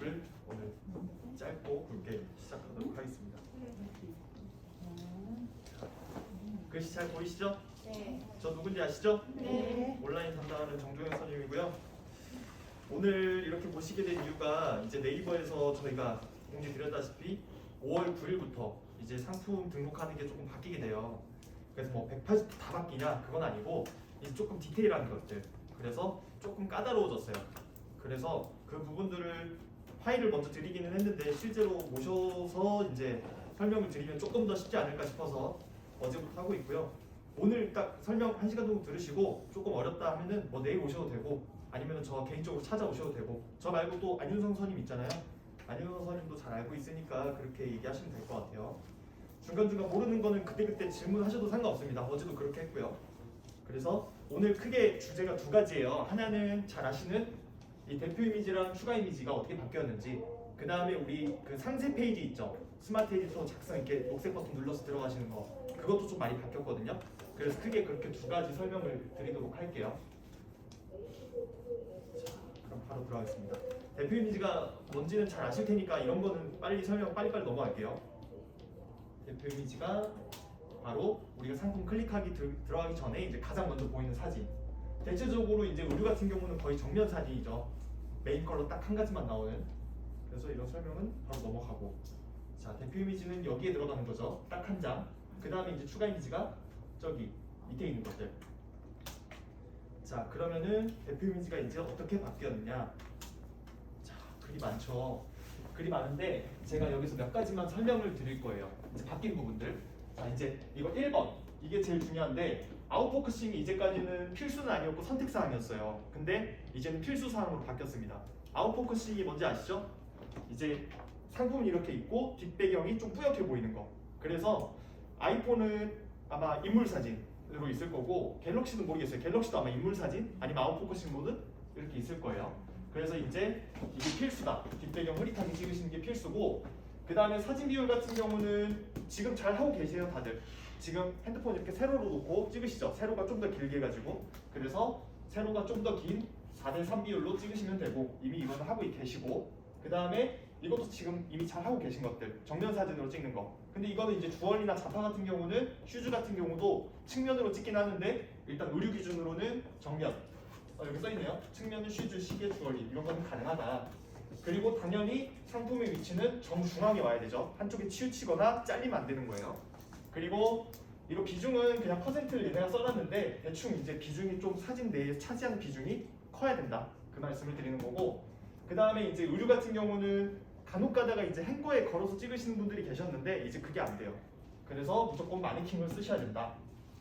연습을 오늘 짧고 굵게 시작하도록 하겠습니다. 글씨 잘 보이시죠? 네. 저 누군지 아시죠? 네. 온라인 담당하는 정종현 선생님이고요. 오늘 이렇게 모시게 된 이유가 이제 네이버에서 저희가 공지 드렸다시피 5월 9일부터 이제 상품 등록하는 게 조금 바뀌게 돼요. 그래서 뭐 180도 다 바뀌냐? 그건 아니고 이제 조금 디테일한 것들. 그래서 조금 까다로워졌어요. 그래서 그 부분들을 파일을 먼저 드리기는 했는데 실제로 모셔서 이제 설명을 드리면 조금 더 쉽지 않을까 싶어서 어제부터 하고 있고요. 오늘 딱 설명 1시간 정도 들으시고 조금 어렵다 하면은 뭐 내일 오셔도 되고 아니면 저 개인적으로 찾아오셔도 되고 저 말고 또 안윤성 선임 있잖아요. 안윤성 선임도 잘 알고 있으니까 그렇게 얘기하시면 될 것 같아요. 중간중간 모르는 거는 그때그때 질문하셔도 상관없습니다. 어제도 그렇게 했고요. 그래서 오늘 크게 주제가 두 가지예요. 하나는 잘 아시는 이 대표 이미지랑 추가 이미지가 어떻게 바뀌었는지, 그 다음에 우리 그 상세 페이지 있죠. 스마트 에디터 작성 이렇게 녹색 버튼 눌러서 들어가시는 거, 그것도 좀 많이 바뀌었거든요. 그래서 크게 그렇게 두 가지 설명을 드리도록 할게요. 자, 그럼 바로 들어가겠습니다. 대표 이미지가 뭔지는 잘 아실 테니까 이런 거는 빨리 설명 빨리빨리 넘어갈게요. 대표 이미지가 바로 우리가 상품 클릭하기 들어가기 전에 이제 가장 먼저 보이는 사진. 대체적으로 이제 의류 같은 경우는 거의 정면 사진이죠. 메인 컬러 딱 한 가지만 나오는. 그래서 이런 설명은 바로 넘어가고. 자, 대표 이미지는 여기에 들어가는 거죠. 딱 한 장. 그 다음에 이제 추가 이미지가 저기 밑에 있는 것들. 자, 그러면은 대표 이미지가 이제 어떻게 바뀌었느냐. 자, 글이 많죠. 글이 많은데 제가 여기서 몇 가지만 설명을 드릴 거예요. 이제 바뀐 부분들. 자, 이제 이거 1번. 이게 제일 중요한데 아웃포커싱이 이제까지는 필수는 아니었고 선택사항이었어요. 근데 이제는 필수사항으로 바뀌었습니다. 아웃포커싱이 뭔지 아시죠? 이제 상품이 이렇게 있고 뒷배경이 좀 뿌옇게 보이는 거. 그래서 아이폰은 아마 인물사진으로 있을 거고 갤럭시는 모르겠어요. 갤럭시도 아마 인물사진 아니면 아웃포커싱 모드 이렇게 있을 거예요. 그래서 이제 이게 필수다. 뒷배경 흐릿하게 찍으시는 게 필수고, 그 다음에 사진 비율 같은 경우는 지금 잘 하고 계세요 다들. 지금 핸드폰 이렇게 세로로 놓고 찍으시죠. 세로가 좀 더 길게 해가지고. 그래서 세로가 좀 더 긴 4:3 비율로 찍으시면 되고 이미 이거는 하고 계시고, 그 다음에 이것도 지금 이미 잘 하고 계신 것들. 정면 사진으로 찍는 거. 근데 이거는 이제 주얼리나 자파 같은 경우는 슈즈 같은 경우도 측면으로 찍긴 하는데 일단 의류 기준으로는 정면. 여기 써있네요. 측면은 슈즈, 시계, 주얼리 이런 거는 가능하다. 그리고 당연히 상품의 위치는 정중앙에 와야 되죠. 한쪽에 치우치거나 잘리면 안 되는 거예요. 그리고 이거 비중은 그냥 퍼센트를 얘네가 써놨는데 대충 이제 비중이 좀 사진 내에 차지하는 비중이 커야 된다. 그 말씀을 드리는 거고, 그 다음에 이제 의류 같은 경우는 간혹 가다가 이제 행거에 걸어서 찍으시는 분들이 계셨는데 이제 그게 안 돼요. 그래서 무조건 마네킹을 쓰셔야 된다.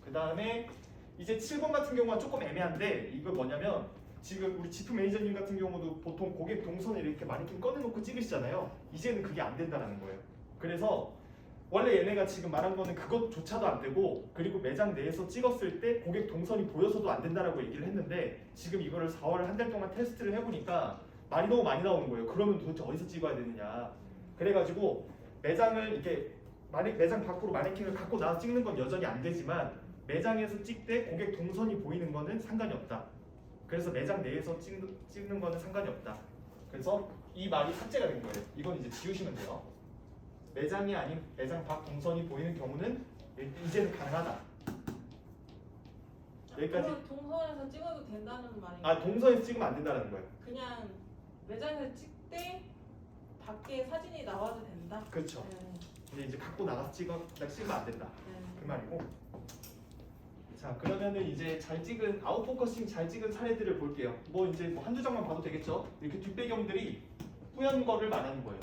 그 다음에 이제 7번 같은 경우가 조금 애매한데 이거 뭐냐면 지금 우리 지프 매니저님 같은 경우도 보통 고객 동선에 이렇게 마네킹 꺼내놓고 찍으시잖아요. 이제는 그게 안 된다는 거예요. 그래서 원래 얘네가 지금 말한 거는 그것조차도 안 되고, 그리고 매장 내에서 찍었을 때 고객 동선이 보여서도 안 된다라고 얘기를 했는데 지금 이거를 4월 한 달 동안 테스트를 해보니까 말이 너무 많이 나오는 거예요. 그러면 도대체 어디서 찍어야 되느냐. 그래가지고 매장을 이렇게 매장 밖으로 마네킹을 갖고 나와서 찍는 건 여전히 안 되지만 매장에서 찍되 고객 동선이 보이는 거는 상관이 없다. 그래서 매장 내에서 찍는 거는 상관이 없다. 그래서 이 말이 삭제가 된 거예요. 이건 이제 지우시면 돼요. 매장이 아닌 매장 밖 동선이 보이는 경우는 이제는 가능하다. 여기까지. 그럼 동선에서 찍어도 된다는 말인가요? 아, 동선에서 찍으면 안 된다는 거예요. 그냥 매장에서 찍되 밖에 사진이 나와도 된다? 그렇죠. 네. 근데 이제 갖고 나가서 찍으면 안 된다. 네. 그 말이고. 자, 그러면은 이제 잘 찍은 아웃포커싱 잘 찍은 사례들을 볼게요. 뭐 이제 뭐 한두 장만 봐도 되겠죠. 이렇게 뒷배경들이 뿌연 거를 말하는 거예요.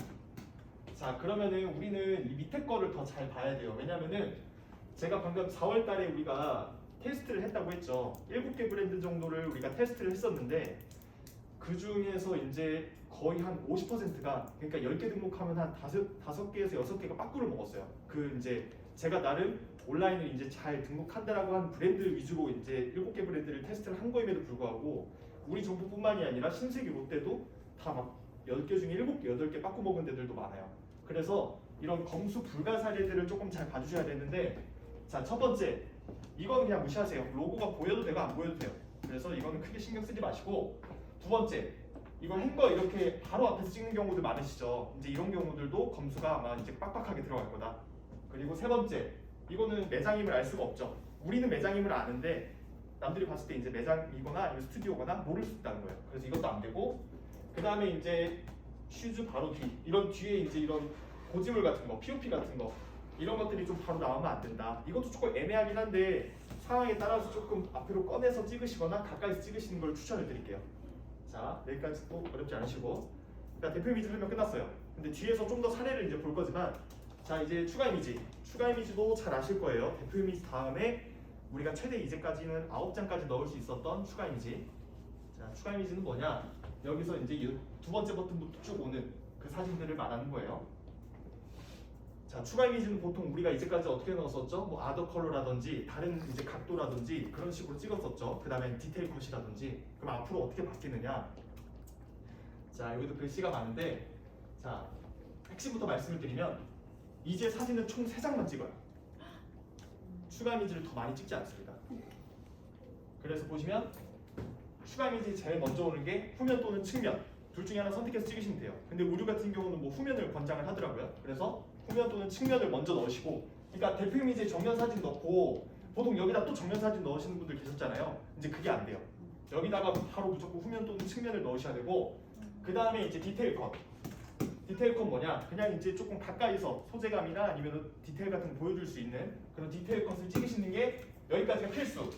자, 그러면은 우리는 이 밑에 거를 더 잘 봐야 돼요. 왜냐면은 제가 방금 4월 달에 우리가 테스트를 했다고 했죠. 7개 브랜드 정도를 우리가 테스트를 했었는데 그 중에서 이제 거의 한 50%가, 그러니까 10개 등록하면 한 5개에서 6개가 빠꾸를 먹었어요. 그 이제 제가 나름 온라인을 이제 잘 등록한다라고 한 브랜드 위주로 이제 7개 브랜드를 테스트를 한 거임에도 불구하고 우리 정부뿐만이 아니라 신세계 롯데도 다 막 10개 중에 7개, 8개 빠꾸 먹은 데들도 많아요. 그래서 이런 검수 불가 사례들을 조금 잘 봐주셔야 되는데, 자, 첫 번째, 이거는 그냥 무시하세요. 로고가 보여도 되고 안 보여도 돼요. 그래서 이거는 크게 신경 쓰지 마시고, 두 번째, 이거 행거 이렇게 바로 앞에서 찍는 경우들 많으시죠. 이제 이런 경우들도 검수가 아마 이제 빡빡하게 들어갈 거다. 그리고 세 번째, 이거는 매장임을 알 수가 없죠. 우리는 매장임을 아는데 남들이 봤을 때 이제 매장이거나 아니면 스튜디오거나 모를 수 있다는 거예요. 그래서 이것도 안 되고, 그 다음에 이제 슈즈 바로 뒤, 이런 뒤에 이제 이런 고지물 같은 거, POP 같은 거 이런 것들이 좀 바로 나오면 안 된다. 이것도 조금 애매하긴 한데 상황에 따라서 조금 앞으로 꺼내서 찍으시거나 가까이서 찍으시는 걸 추천을 드릴게요. 자, 여기까지도 어렵지 않으시고, 그러니까 대표 이미지 설명 끝났어요. 근데 뒤에서 좀 더 사례를 이제 볼 거지만, 자 이제 추가 이미지도 잘 아실 거예요. 대표 이미지 다음에 우리가 최대 이제까지는 9장까지 넣을 수 있었던 추가 이미지. 자, 추가 이미지는 뭐냐? 여기서 이제 이 두 번째 버튼부터 쭉 오는 그 사진들을 말하는 거예요. 자, 추가 이미지는 보통 우리가 이제까지 어떻게 넣었었죠? 뭐 아더 컬러라든지 다른 이제 각도라든지 그런 식으로 찍었었죠. 그 다음에 디테일 컷이라든지. 그럼 앞으로 어떻게 바뀌느냐? 자, 여기도 글씨가 많은데, 자 핵심부터 말씀을 드리면 이제 사진은 총 3장만 찍어요. 추가 이미지를 더 많이 찍지 않습니다. 그래서 보시면 추가 이미지 제일 먼저 오는 게 후면 또는 측면, 둘 중에 하나 선택해서 찍으시면 돼요. 근데 우류 같은 경우는 뭐 후면을 권장을 하더라고요. 그래서 후면 또는 측면을 먼저 넣으시고, 그러니까 대표 이미지에 정면 사진 넣고 보통 여기다 또 정면 사진 넣으시는 분들 계셨잖아요. 이제 그게 안 돼요. 여기다가 바로 무조건 후면 또는 측면을 넣으셔야 되고, 그 다음에 이제 디테일 컷. 디테일 컷 뭐냐? 그냥 이제 조금 가까이서 소재감이나 아니면 디테일 같은 거 보여줄 수 있는 그런 디테일 컷을 찍으시는 게 여기까지가 필수.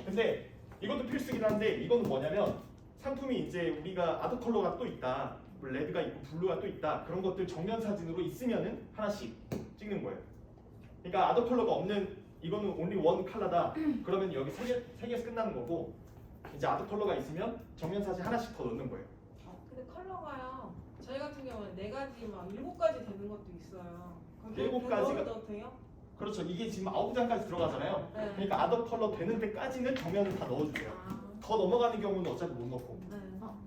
근데 이것도 필수긴 한데 이거는 뭐냐면 상품이 이제 우리가 아드 컬러가 또 있다, 뭐 레드가 있고 블루가 또 있다, 그런 것들 정면 사진으로 있으면은 하나씩 찍는 거예요. 그러니까 아드 컬러가 없는, 이거는 only one 컬러다. 그러면 여기 세 개에서 끝나는 거고, 이제 아드 컬러가 있으면 정면 사진 하나씩 더 넣는 거예요. 근데 컬러가요. 저희 같은 경우는 4가지, 막 7가지 되는 것도 있어요. 그럼 7가지가 넣어도 돼요? 그렇죠. 이게 지금 9장까지 들어가잖아요. 네. 그러니까 아더 컬러 되는 데까지는 정면을 다 넣어주세요. 더 넘어가는 경우는 어차피 못 넣고. 네.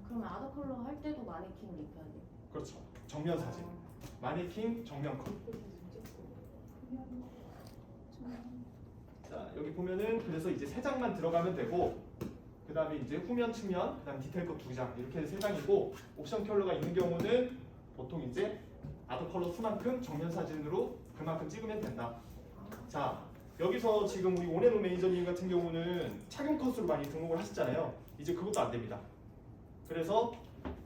그러면 아더 컬러 할 때도 마네킹을 입혀야 돼. 그렇죠. 정면 사진. 마네킹 정면 컷. 자, 여기 보면은 그래서 이제 3장만 들어가면 되고, 그 다음에 이제 후면, 측면, 그 다음 디테일 컷 2장, 이렇게 해서 3장이고, 옵션 컬러가 있는 경우는 보통 이제 아더 컬러 수만큼 정면 사진으로 그만큼 찍으면 된다. 자, 여기서 지금 우리 온앤온 매니저님 같은 경우는 착용 컷으로 많이 등록을 하셨잖아요. 이제 그것도 안 됩니다. 그래서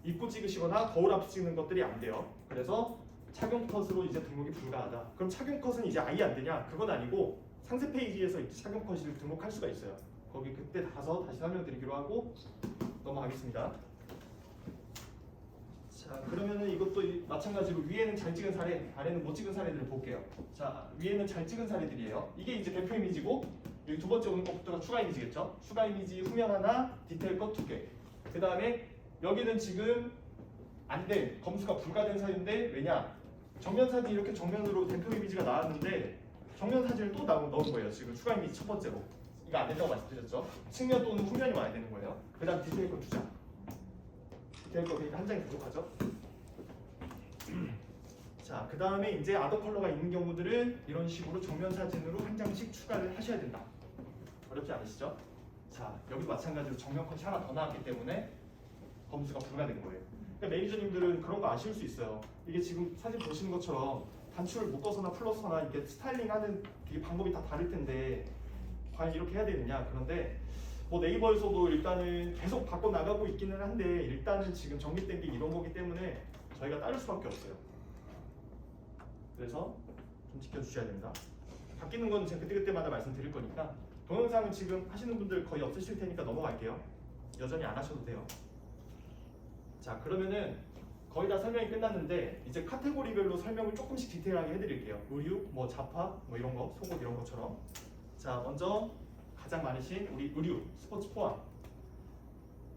입고 찍으시거나 거울 앞에 찍는 것들이 안 돼요. 그래서 착용 컷으로 이제 등록이 불가하다. 그럼 착용 컷은 이제 아예 안 되냐? 그건 아니고 상세 페이지에서 이제 착용 컷을 등록할 수가 있어요. 거기 그때 가서 다시 설명드리기로 하고 넘어가겠습니다. 자, 그러면은 이것도 마찬가지로 위에는 잘 찍은 사례, 아래는 못 찍은 사례들을 볼게요. 자, 위에는 잘 찍은 사례들이에요. 이게 이제 대표 이미지고, 여기 두 번째 오는 것부터가 추가 이미지겠죠. 추가 이미지 후면 하나, 디테일 컷 2개. 그 다음에 여기는 지금 안 돼, 검수가 불가된 사진인데, 왜냐? 정면 사진 이렇게 정면으로 대표 이미지가 나왔는데 정면 사진을 또 넣은 거예요. 지금 추가 이미지 첫 번째로. 이거 안 된다고 말씀드렸죠. 측면 또는 후면이 와야 되는 거예요. 그 다음 디테일 컷 2장. 디테일 컷 그러니까 한 장이 부족하죠. 자, 그 다음에 이제 아더 컬러가 있는 경우들은 이런 식으로 정면 사진으로 한 장씩 추가를 하셔야 된다. 어렵지 않으시죠? 자, 여기도 마찬가지로 정면 컷이 하나 더 나왔기 때문에 검수가 불가된 거예요. 그러니까 매니저님들은 그런 거 아실 수 있어요. 이게 지금 사진 보시는 것처럼 단추를 묶어서나 풀어서나 이게 스타일링하는 그 방법이 다 다를 텐데 과연 이렇게 해야 되느냐? 그런데 뭐 네이버에서도 일단은 계속 바꿔 나가고 있기는 한데 일단은 지금 정립된 게 이런 거기 때문에 저희가 따를 수밖에 없어요. 그래서 좀 지켜주셔야 됩니다. 바뀌는 건 제가 그때그때마다 말씀드릴 거니까 동영상은 지금 하시는 분들 거의 없으실 테니까 넘어갈게요. 여전히 안 하셔도 돼요. 자, 그러면은 거의 다 설명이 끝났는데 이제 카테고리별로 설명을 조금씩 디테일하게 해드릴게요. 의류, 뭐 자파, 뭐 이런 거, 속옷 이런 것처럼. 자, 먼저 가장 많으신 우리 의류, 스포츠 포함.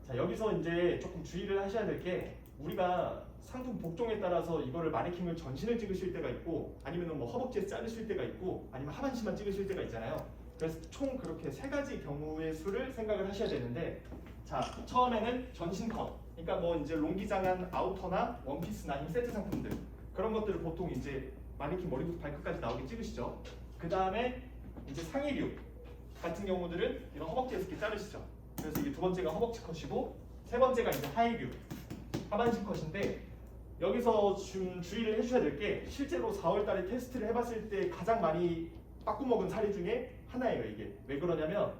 자, 여기서 이제 조금 주의를 하셔야 될 게 우리가 상품 복종에 따라서 이거를 마네킹을 전신을 찍으실 때가 있고 아니면 뭐 허벅지에 자르실 때가 있고 아니면 하반신만 찍으실 때가 있잖아요. 그래서 총 그렇게 3가지 경우의 수를 생각을 하셔야 되는데, 자, 처음에는 전신 컷. 그러니까 뭐 이제 롱기장한 아우터나 원피스나 아니면 세트 상품들 그런 것들을 보통 이제 마네킹 머리부터 발끝까지 나오게 찍으시죠. 그 다음에 이제 상의류 같은 경우들은 이런 허벅지에서 이렇게 자르시죠. 그래서 이게 두 번째가 허벅지 컷이고 세 번째가 이제 하의류. 하반신 컷인데 여기서 좀 주의를 해주셔야 될 게 실제로 4월달에 테스트를 해봤을 때 가장 많이 빠꾸 먹은 사례 중에 하나예요. 이게 왜 그러냐면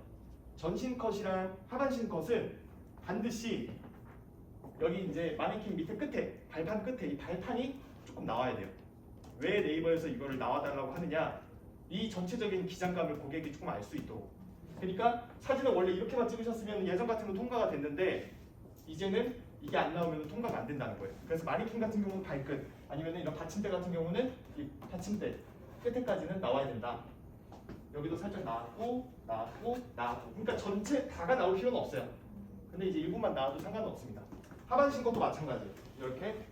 전신 컷이랑 하반신 컷은 반드시 여기 이제 마네킹 밑에 끝에 발판 끝에 이 발판이 조금 나와야 돼요. 왜 네이버에서 이거를 나와달라고 하느냐? 이 전체적인 기장감을 고객이 조금 알 수 있도록. 그러니까 사진을 원래 이렇게만 찍으셨으면 예전 같은 건 통과가 됐는데 이제는 이게 안 나오면 통과가 안 된다는 거예요. 그래서 마네킹 같은 경우는 발끝 아니면 이런 받침대 같은 경우는 이 받침대 끝에까지는 나와야 된다. 여기도 살짝 나왔고 나왔고 나왔고 그러니까 전체 다가 나올 필요는 없어요. 근데 이제 일부만 나와도 상관은 없습니다. 하반신 것도 마찬가지예요. 이렇게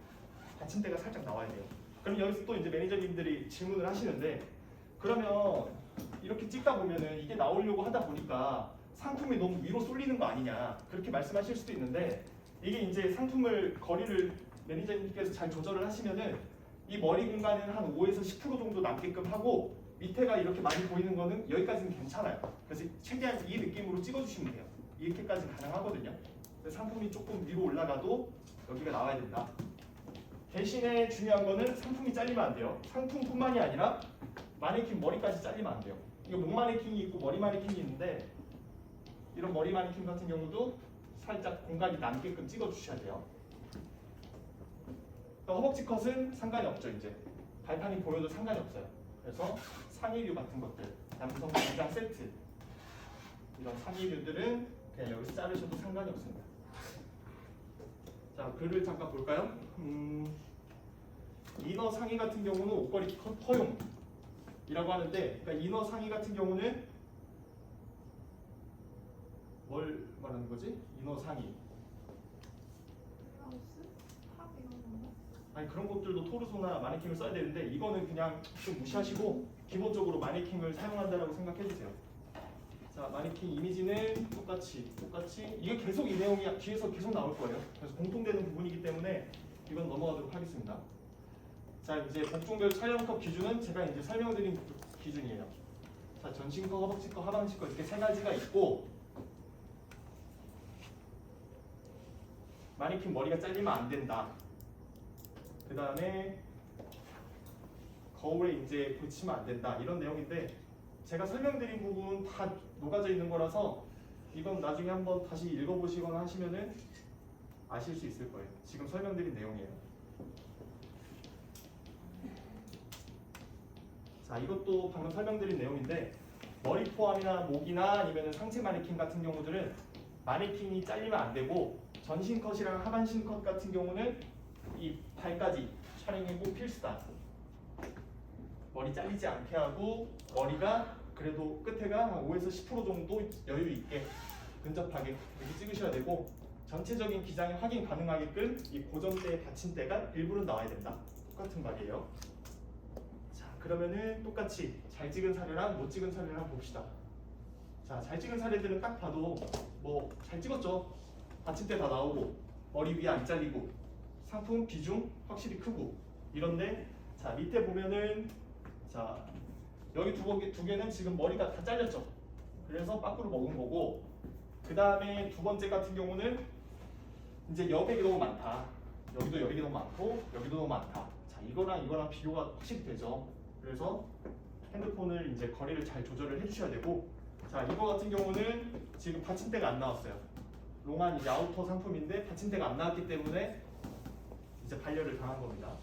받침대가 살짝 나와야 돼요. 그럼 여기서 또 이제 매니저님들이 질문을 하시는데 그러면 이렇게 찍다 보면은 이게 나오려고 하다 보니까 상품이 너무 위로 쏠리는 거 아니냐 그렇게 말씀하실 수도 있는데 이게 이제 상품을 거리를 매니저님께서 잘 조절을 하시면은 이 머리 공간은 한 5에서 10% 정도 남게끔 하고 밑에가 이렇게 많이 보이는 거는 여기까지는 괜찮아요. 그래서 최대한 이 느낌으로 찍어주시면 돼요. 이렇게까지 가능하거든요. 그래서 상품이 조금 위로 올라가도 여기가 나와야 된다. 대신에 중요한 거는 상품이 잘리면 안 돼요. 상품뿐만이 아니라 마네킹 머리까지 잘리면 안 돼요. 이거 목 마네킹이 있고 머리 마네킹이 있는데 이런 머리 마네킹 같은 경우도 살짝 공간이 남게끔 찍어주셔야 돼요. 허벅지 컷은 상관이 없죠. 이제 발판이 보여도 상관이 없어요. 그래서 상의류 같은 것들, 남성 기장 세트 이런 상의류들은 그냥 여기서 자르셔도 상관이 없습니다. 자, 글을 잠깐 볼까요? 이너 상의 같은 경우는 옷걸이 허용이라고 하는데, 그러니까 이너 상의 같은 경우는 뭘 말하는 거지? 이너 상의. 블라우스? 탑 이런 거? 아니 그런 것들도 토르소나 마네킹을 써야 되는데 이거는 그냥 좀 무시하시고 기본적으로 마네킹을 사용한다라고 생각해 주세요. 자, 마네킹 이미지는 똑같이 이게 계속 이 내용이 뒤에서 계속 나올 거예요. 그래서 공통되는 부분이기 때문에 이건 넘어가도록 하겠습니다. 자, 이제 복종별 촬영컷 기준은 제가 이제 설명드린 기준이에요. 자, 전신컷, 허벅지컷, 하반신컷 이렇게 세 가지가 있고 마네킹 머리가 잘리면 안 된다. 그 다음에 거울에 이제 붙이면 안 된다. 이런 내용인데 제가 설명드린 부분 다 녹아져 있는 거라서 이건 나중에 한번 다시 읽어보시거나 하시면은 아실 수 있을 거예요. 지금 설명드린 내용이에요. 자, 이것도 방금 설명드린 내용인데 머리 포함이나 목이나 아니면 상체 마네킹 같은 경우들은 마네킹이 잘리면 안 되고 전신 컷이랑 하반신 컷 같은 경우는 이 발까지 촬영이 꼭 필수다. 머리 잘리지 않게 하고 머리가 그래도 끝에가 한 5에서 10% 정도 여유 있게 근접하게 이렇게 찍으셔야 되고 전체적인 기장이 확인 가능하게끔 이 고정대 받침대가 일부러 나와야 된다. 똑같은 말이에요. 자, 그러면은 똑같이 잘 찍은 사례랑 못 찍은 사례를 한번 봅시다. 자, 잘 찍은 사례들은 딱 봐도 뭐 잘 찍었죠. 받침대 다 나오고 머리 위에 안 잘리고 상품 비중 확실히 크고 이런데 자, 밑에 보면은 자, 여기 두 개는 지금 머리가 다 잘렸죠. 그래서 빠꾸를 먹은 거고 그 다음에 두 번째 같은 경우는 이제 여백이 너무 많다. 여기도 여백이 너무 많고 여기도 너무 많다. 자, 이거랑 비교가 확실히 되죠. 그래서 핸드폰을 이제 거리를 잘 조절을 해주셔야 되고 자, 이거 같은 경우는 지금 받침대가 안 나왔어요. 롱한 이제 아우터 상품인데 받침대가 안 나왔기 때문에 이제 반려를 당한 겁니다.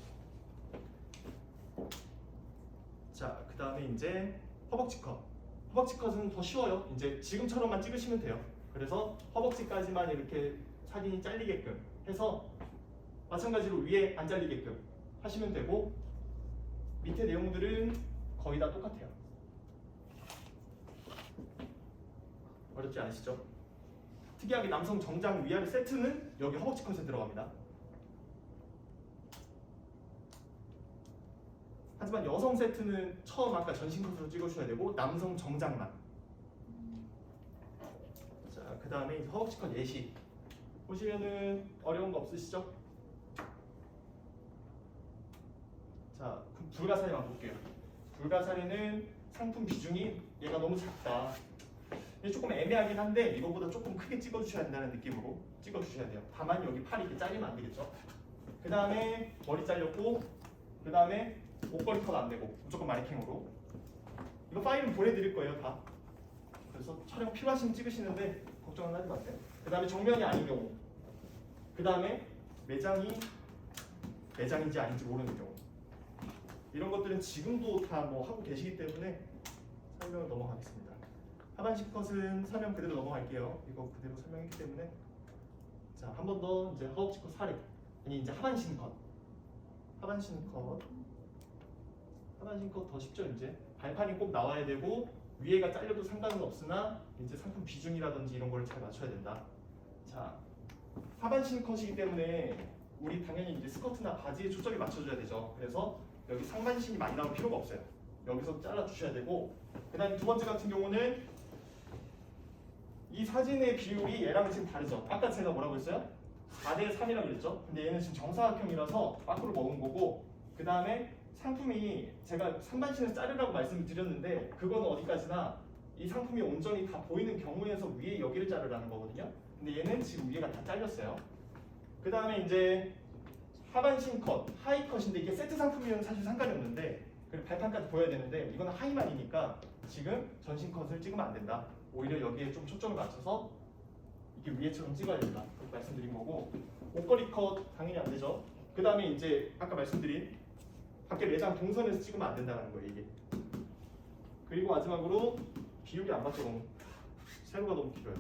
자, 그 다음에 이제 허벅지 컷. 허벅지 컷은 더 쉬워요. 이제 지금처럼만 찍으시면 돼요. 그래서 허벅지까지만 이렇게 사진이 잘리게끔 해서 마찬가지로 위에 안 잘리게끔 하시면 되고 밑에 내용들은 거의 다 똑같아요. 어렵지 않으시죠? 특이하게 남성 정장 위아래 세트는 여기 허벅지 컷에 들어갑니다. 하지만 여성 세트는 처음 아까 전신 컷으로 찍어주셔야 되고 남성 정장만. 자, 그 다음에 이제 허벅지 컷 예시 보시면은 어려운 거 없으시죠? 자, 불가사리만 볼게요. 불가사리는 상품 비중이 얘가 너무 작다. 근데 조금 애매하긴 한데 이거보다 조금 크게 찍어주셔야 된다는 느낌으로 찍어주셔야 돼요. 다만 여기 팔이 이렇게 잘리면 안 되겠죠. 그 다음에 머리 잘렸고, 그 다음에 목걸이 컷 안 되고 무조건 마네킹으로. 이거 파일은 보내드릴 거예요 다. 그래서 촬영 필요하시면 찍으시는데 걱정은 하지 마세요. 그 다음에 정면이 아닌 경우, 그 다음에 매장인지 아닌지 모르는 경우, 이런 것들은 지금도 다 뭐 하고 계시기 때문에 설명을 넘어가겠습니다. 하반신 컷은 설명 그대로 넘어갈게요. 이거 그대로 설명했기 때문에. 자, 한 번 더 이제 허벅지 컷 사례. 아니 이제 하반신 컷. 하반신 컷 더 쉽죠. 이제 발판이 꼭 나와야 되고 위에가 잘려도 상관은 없으나 이제 상품 비중이라든지 이런 걸 잘 맞춰야 된다. 자, 하반신 컷이기 때문에 우리 당연히 이제 스커트나 바지에 초점이 맞춰줘야 되죠. 그래서 여기 상반신이 많이 나올 필요가 없어요. 여기서 잘라 주셔야 되고, 그다음 두 번째 같은 경우는 이 사진의 비율이 얘랑 지금 다르죠. 아까 제가 뭐라고 했어요? 4대 3이라고 그랬죠. 근데 얘는 지금 정사각형이라서 밖으로 먹은 거고, 그 다음에 상품이 제가 상반신을 자르라고 말씀을 드렸는데 그거는 어디까지나 이 상품이 온전히 다 보이는 경우에서 위에 여기를 자르라는 거거든요. 근데 얘는 지금 위에가 다 잘렸어요. 그 다음에 이제 하반신 컷, 하이 컷인데 이게 세트 상품이면 사실 상관이 없는데 그리고 발판까지 보여야 되는데 이거는 하이만이니까 지금 전신 컷을 찍으면 안 된다. 오히려 여기에 좀 초점을 맞춰서 이게 위에처럼 찍어야 된다. 그렇게 말씀드린 거고, 목걸이 컷 당연히 안 되죠. 그 다음에 이제 아까 말씀드린 밖에 매장 동선에서 찍으면 안 된다는 거예요 이게. 그리고 마지막으로 비율이 안 맞죠. 너무 세로가 너무 길어요.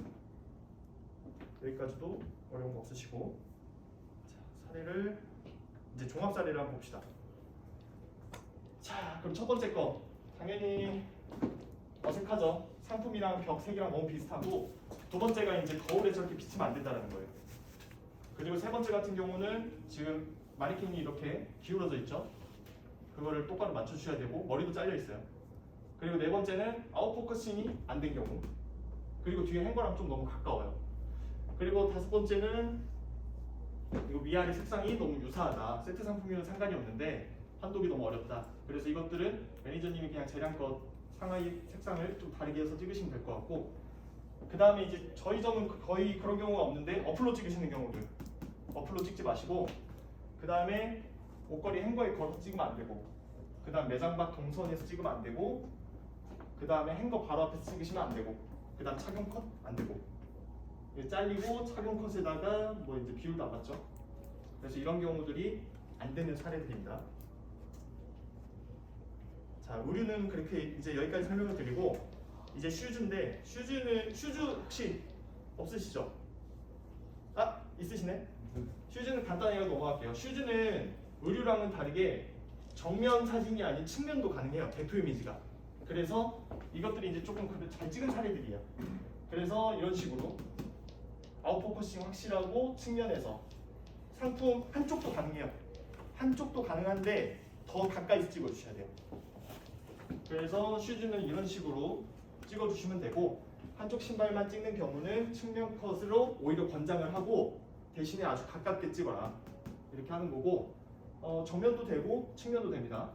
여기까지도 어려운 거 없으시고. 자, 사례를 이제 종합 사례를 한번 봅시다. 자, 그럼 첫 번째 거 당연히 어색하죠. 상품이랑 벽 색이랑 너무 비슷하고, 두 번째가 이제 거울에 저렇게 비치면 안 된다는 거예요. 그리고 세 번째 같은 경우는 지금 마네킹이 이렇게 기울어져 있죠. 그거를 똑바로 맞춰주셔야 되고 머리도 잘려 있어요. 그리고 네 번째는 아웃포커싱이 안 된 경우, 그리고 뒤에 행거랑 좀 너무 가까워요. 그리고 다섯 번째는 이거 위아래 색상이 너무 유사하다. 세트 상품이면 상관이 없는데 판독이 너무 어렵다. 그래서 이것들은 매니저님이 그냥 재량껏 상하이 색상을 좀 다르게 해서 찍으시면 될 것 같고, 그 다음에 이제 저희 점은 거의 그런 경우가 없는데 어플로 찍으시는 경우들 어플로 찍지 마시고, 그 다음에 옷걸이 행거에 걸어서 찍으면 안 되고, 그 다음 매장 밖 동선에서 찍으면 안 되고, 그 다음에 행거 바로 앞에서 찍으시면 안 되고, 그 다음 착용 컷 안 되고, 잘리고 착용 컷에다가 뭐 이제 비율도 안 맞죠. 그래서 이런 경우들이 안 되는 사례들입니다. 자, 의류는 그렇게 이제 여기까지 설명을 드리고, 이제 슈즈인데 슈즈 혹시 없으시죠? 아, 있으시네. 슈즈는 간단하게 넘어갈게요. 슈즈는 의류랑은 다르게 정면 사진이 아닌 측면도 가능해요. 대표 이미지가. 그래서 이것들이 이제 조금 잘 찍은 사례들이에요. 그래서 이런 식으로 아웃포커싱 확실하고 측면에서 상품 한쪽도 가능해요. 한쪽도 가능한데 더 가까이서 찍어주셔야 돼요. 그래서 슈즈는 이런 식으로 찍어주시면 되고, 한쪽 신발만 찍는 경우는 측면 컷으로 오히려 권장을 하고 대신에 아주 가깝게 찍어라 이렇게 하는 거고, 정면도 되고 측면도 됩니다.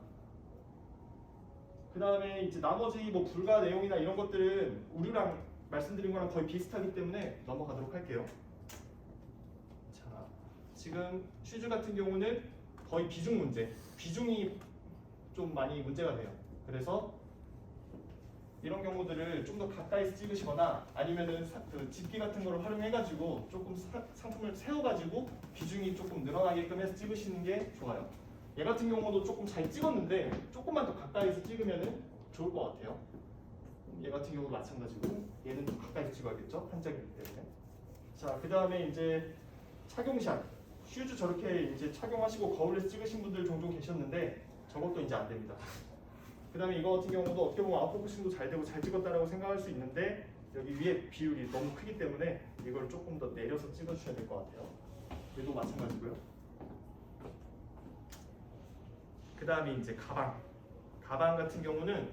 그 다음에 이제 나머지 뭐 불가 내용이나 이런 것들은 우리랑 말씀드린 거랑 거의 비슷하기 때문에 넘어가도록 할게요. 자, 지금 슈즈 같은 경우는 거의 비중 문제, 비중이 좀 많이 문제가 돼요. 그래서 이런 경우들을 좀 더 가까이서 찍으시거나 아니면은 그 집기 같은 거를 활용해가지고 조금 상품을 세워가지고 비중이 조금 늘어나게끔 해서 찍으시는 게 좋아요. 얘 같은 경우도 조금 잘 찍었는데 조금만 더 가까이서 찍으면은 좋을 것 같아요. 얘 같은 경우도 마찬가지고 얘는 좀 가까이서 찍어야겠죠, 한짝이기 때문에. 자, 그 다음에 이제 착용샷. 슈즈 저렇게 이제 착용하시고 거울에서 찍으신 분들 종종 계셨는데 저것도 이제 안 됩니다. 그 다음에 이거 같은 경우도 어떻게 보면 아웃포커싱도 잘 되고 잘 찍었다라고 생각할 수 있는데 여기 위에 비율이 너무 크기 때문에 이걸 조금 더 내려서 찍어주셔야 될 것 같아요. 얘도 마찬가지고요. 그 다음에 이제 가방. 가방 같은 경우는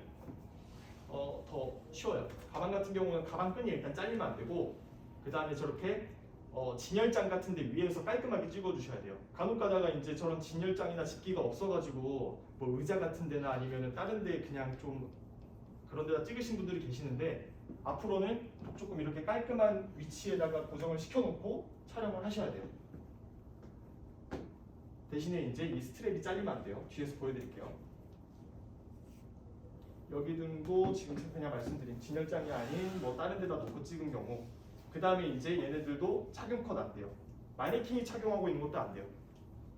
더 쉬워요. 가방 같은 경우는 가방 끈이 일단 잘리면 안 되고, 그 다음에 저렇게 진열장 같은데 위에서 깔끔하게 찍어주셔야 돼요. 간혹 가다가 이제 저런 진열장이나 집기가 없어가지고 뭐 의자 같은 데나 아니면은 다른 데 그냥 좀 그런 데다 찍으신 분들이 계시는데 앞으로는 조금 이렇게 깔끔한 위치에다가 고정을 시켜놓고 촬영을 하셔야 돼요. 대신에 이제 이 스트랩이 잘리면 안 돼요. 뒤에서 보여드릴게요. 여기 등도 지금 그냥 말씀드린 진열장이 아닌 뭐 다른 데다 놓고 찍은 경우, 그 다음에 이제 얘네들도 착용 컷 안 돼요. 마네킹이 착용하고 있는 것도 안 돼요.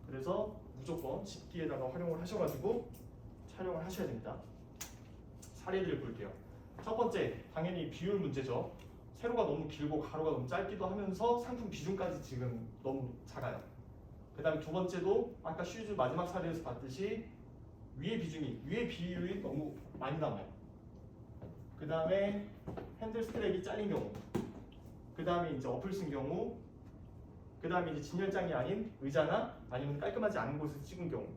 그래서 무조건 집기에다가 활용을 하셔가지고 촬영을 하셔야 됩니다. 사례들을 볼게요. 첫 번째, 당연히 비율 문제죠. 세로가 너무 길고 가로가 너무 짧기도 하면서 상품 비중까지 지금 너무 작아요. 그 다음에 두 번째도 아까 슈즈 마지막 사례에서 봤듯이 위의 비율이 너무 많이 남아요. 그 다음에 핸들 스트랩이 잘린 경우, 그 다음에 이제 어플 쓴 경우, 그 다음에 이제 진열장이 아닌 의자나 아니면 깔끔하지 않은 곳에서 찍은 경우,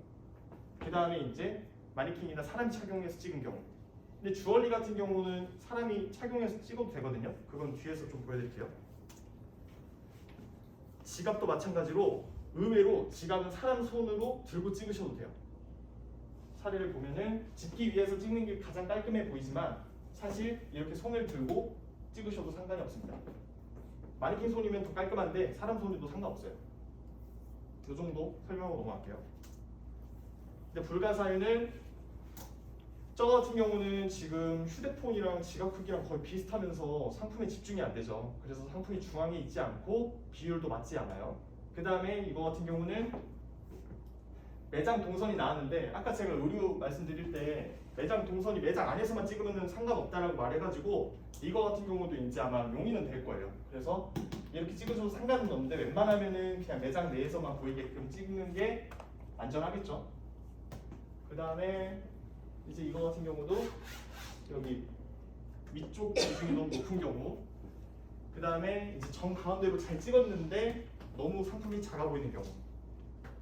그 다음에 이제 마네킹이나 사람이 착용해서 찍은 경우. 근데 주얼리 같은 경우는 사람이 착용해서 찍어도 되거든요. 그건 뒤에서 좀 보여드릴게요. 지갑도 마찬가지로 의외로 지갑은 사람 손으로 들고 찍으셔도 돼요. 사례를 보면은 집기 위에서 찍는 게 가장 깔끔해 보이지만 사실 이렇게 손을 들고 찍으셔도 상관이 없습니다. 마네킹 손이면 더 깔끔한데 사람 손에도 상관없어요. 이 정도 설명하고 넘어갈게요. 근데 불가사의는 저 같은 경우는 지금 휴대폰이랑 지갑 크기랑 거의 비슷하면서 상품에 집중이 안 되죠. 그래서 상품이 중앙에 있지 않고 비율도 맞지 않아요. 그 다음에 이거 같은 경우는 매장 동선이 나왔는데 아까 제가 의류 말씀드릴 때 매장 동선이 매장 안에서만 찍으면 상관없다라고 말해가지고 이거 같은 경우도 이제 아마 용인은 될 거예요. 그래서 이렇게 찍으셔도 상관은 없는데 웬만하면은 그냥 매장 내에서만 보이게끔 찍는 게 안전하겠죠. 그 다음에 이제 이거 같은 경우도 여기 위쪽 비중이 너무 높은 경우, 그 다음에 이제 정 가운데로 잘 찍었는데 너무 상품이 작아 보이는 경우.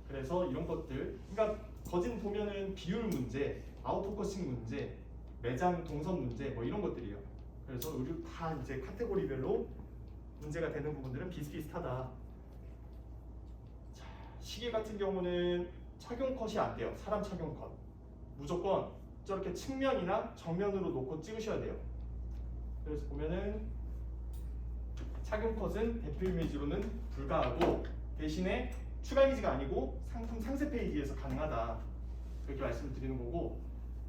그래서 이런 것들, 그러니까 거진 보면은 비율 문제, 아웃포커싱 문제, 매장 동선 문제 뭐 이런 것들이에요. 그래서 의류 다 이제 카테고리별로 문제가 되는 부분들은 비슷비슷하다. 자, 시계 같은 경우는 착용 컷이 안 돼요. 사람 착용 컷. 무조건 저렇게 측면이나 정면으로 놓고 찍으셔야 돼요. 그래서 보면은 착용 컷은 대표 이미지로는 불가하고 대신에 추가 이미지가 아니고 상품 상세 페이지에서 가능하다. 그렇게 말씀을 드리는 거고,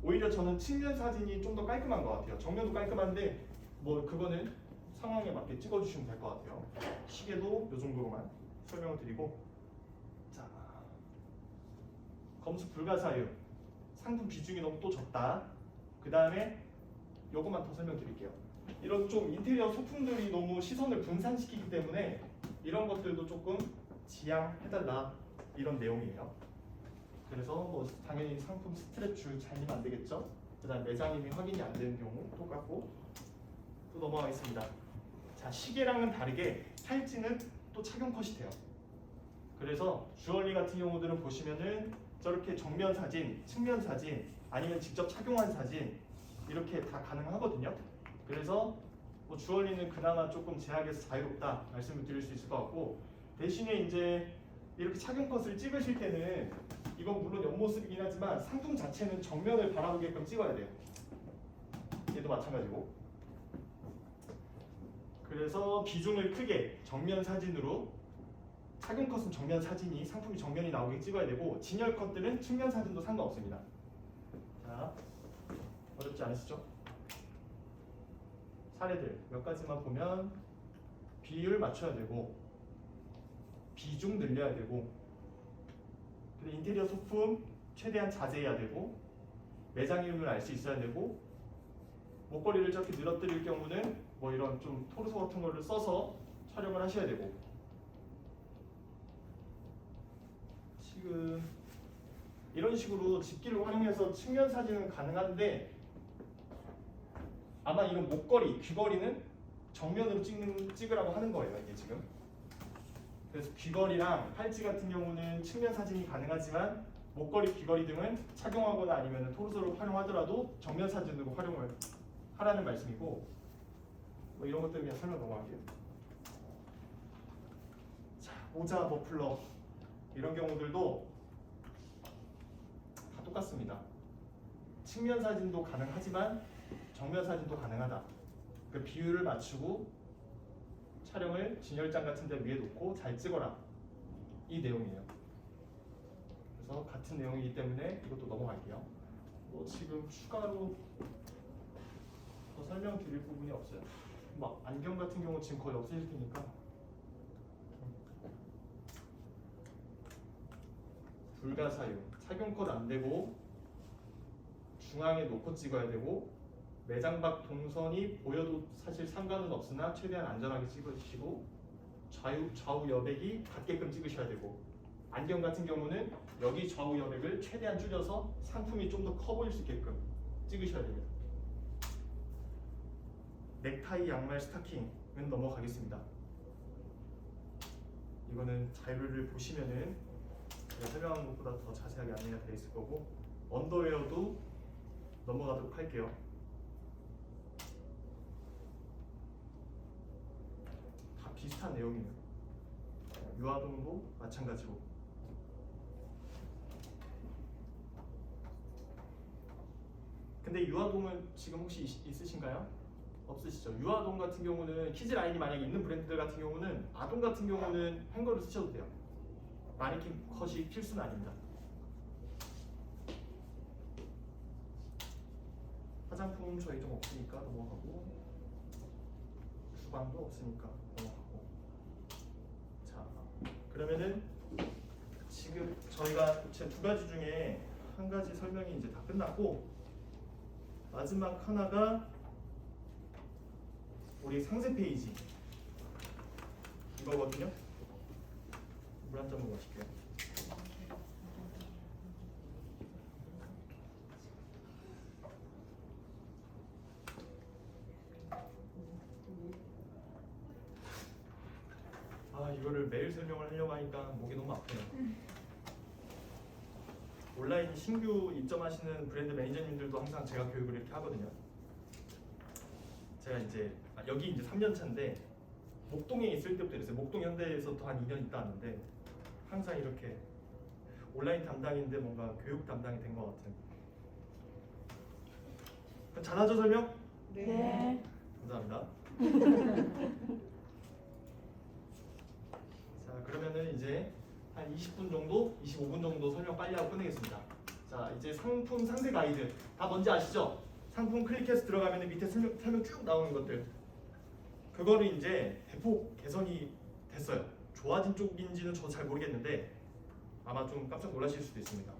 오히려 저는 측면 사진이 좀 더 깔끔한 것 같아요. 정면도 깔끔한데 뭐 그거는 상황에 맞게 찍어주시면 될 것 같아요. 시계도 이 정도로만 설명을 드리고, 자, 검수 불가사유. 상품 비중이 너무 또 적다. 그 다음에 요것만 더 설명드릴게요. 이런 좀 인테리어 소품들이 너무 시선을 분산시키기 때문에 이런 것들도 조금 지양해달라 이런 내용이에요. 그래서 뭐 당연히 상품 스트랩 줄 잘리면 안 되겠죠. 그 다음 매장 이미 확인이 안 되는 경우 똑같고. 또 넘어가겠습니다. 자, 시계랑은 다르게 팔찌는 또 착용 컷이 돼요. 그래서 주얼리 같은 경우들은 보시면은 저렇게 정면 사진, 측면 사진, 아니면 직접 착용한 사진 이렇게 다 가능하거든요. 그래서 뭐 주얼리는 그나마 조금 제약에서 자유롭다 말씀을 드릴 수 있을 것 같고, 대신에 이제 이렇게 착용 컷을 찍으실 때는 이건 물론 옆모습이긴 하지만 상품 자체는 정면을 바라보게끔 찍어야 돼요. 얘도 마찬가지고. 그래서 비중을 크게 정면 사진으로, 착용 컷은 정면 사진이 상품이 정면이 나오게 찍어야 되고, 진열 컷들은 측면 사진도 상관없습니다. 자, 어렵지 않으시죠? 사례들 몇 가지만 보면 비율 맞춰야 되고, 비중 늘려야 되고, 근데 인테리어 소품 최대한 자제해야 되고, 매장 이름을 알 수 있어야 되고, 목걸이를 저렇게 늘어뜨릴 경우는 뭐 이런 좀 토르소 같은 거를 써서 촬영을 하셔야 되고, 지금 이런 식으로 집기를 활용해서 측면 사진은 가능한데 아마 이런 목걸이, 귀걸이는 정면으로 찍으라고 하는 거예요, 이게 지금. 그래서 귀걸이랑 팔찌 같은 경우는 측면 사진이 가능하지만 목걸이, 귀걸이 등은 착용하거나 아니면 토르소를 활용하더라도 정면 사진으로 활용을 하라는 말씀이고, 뭐 이런 것들 그냥 설명 넘어갈게요. 자, 모자, 머플러 이런 경우들도 다 똑같습니다. 측면 사진도 가능하지만 정면 사진도 가능하다. 그 그 비율을 맞추고 촬영을 진열장 같은 데 위에 놓고 잘 찍어라. 이 내용이에요. 그래서 같은 내용이기 때문에 이것도 넘어갈게요. 뭐 지금 추가로 더 설명드릴 부분이 없어요. 막 안경 같은 경우 지금 거의 없으실 테니까 불가 사용, 착용컷 안 되고 중앙에 놓고 찍어야 되고 매장 밖 동선이 보여도 사실 상관은 없으나 최대한 안전하게 찍으시고 좌우 여백이 같게끔 찍으셔야 되고 안경 같은 경우는 여기 좌우 여백을 최대한 줄여서 상품이 좀 더 커 보일 수 있게끔 찍으셔야 됩니다. 넥타이, 양말, 스타킹은 넘어가겠습니다. 이거는 자료를 보시면은 제가 설명한 것보다 더 자세하게 안내가 되어 있을 거고 언더웨어도 넘어가도록 할게요. 다 비슷한 내용이에요. 유아동도 마찬가지고. 근데 유아동은 지금 혹시 있으신가요? 없으시죠? 유아동 같은 경우는 키즈 라인이 만약에 있는 브랜드들 같은 경우는 아동 같은 경우는 행거를 쓰셔도 돼요. 마네킹 컷이 필수는 아닙니다. 화장품 저희 좀 없으니까 넘어가고 주방도 없으니까 넘어가고. 자, 그러면은 지금 저희가 제 두 가지 중에 한 가지 설명이 이제 다 끝났고 마지막 하나가 우리 상세 페이지 이거거든요. 물 한 잔만 마실게요. 아 이거를 매일 설명을 하려고 하니까 목이 너무 아프네요. 온라인 신규 입점하시는 브랜드 매니저님들도 항상 제가 교육을 이렇게 하거든요. 제가 이제 여기 이제 3년 차인데 목동에 있을 때부터 이랬어요. 목동 현대에서 더 한 2년 있다 왔는데 항상 이렇게 온라인 담당인데 뭔가 교육 담당이 된 것 같은. 그럼 잘하죠 설명? 네. 감사합니다. 자 그러면은 이제 한 20분 정도, 25분 정도 설명 빨리 하고 끝내겠습니다. 자 이제 상품 상세 가이드 다 뭔지 아시죠? 상품 클릭해서 들어가면 밑에 설명 쭉 나오는 것들 그거를 이제 대폭 개선이 됐어요. 좋아진 쪽인지는 저도 잘 모르겠는데 아마 좀 깜짝 놀라실 수도 있습니다.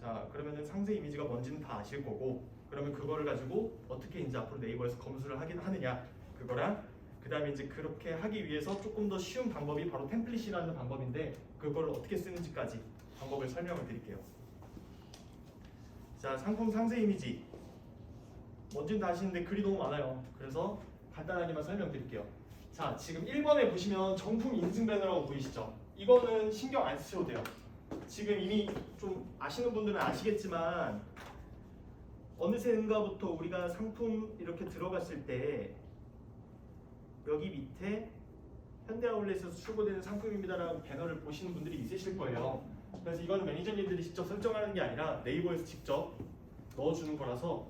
자 그러면은 상세 이미지가 뭔지는 다 아실 거고 그러면 그거를 가지고 어떻게 이제 앞으로 네이버에서 검수를 하느냐 그거랑 그 다음에 이제 그렇게 하기 위해서 조금 더 쉬운 방법이 바로 템플릿이라는 방법인데 그걸 어떻게 쓰는지까지 방법을 설명을 드릴게요. 자 상품 상세 이미지 뭔지는 다 아시는데 글이 너무 많아요. 그래서 간단하게만 설명드릴게요. 자 지금 1번에 보시면 정품 인증 배너라고 보이시죠? 이거는 신경 안 쓰셔도 돼요. 지금 이미 좀 아시는 분들은 아시겠지만 어느샌가부터 우리가 상품 이렇게 들어갔을 때 여기 밑에 현대아울렛에서 출고되는 상품입니다라는 배너를 보시는 분들이 있으실 거예요. 그래서 이거는 매니저님들이 직접 설정하는 게 아니라 네이버에서 직접 넣어주는 거라서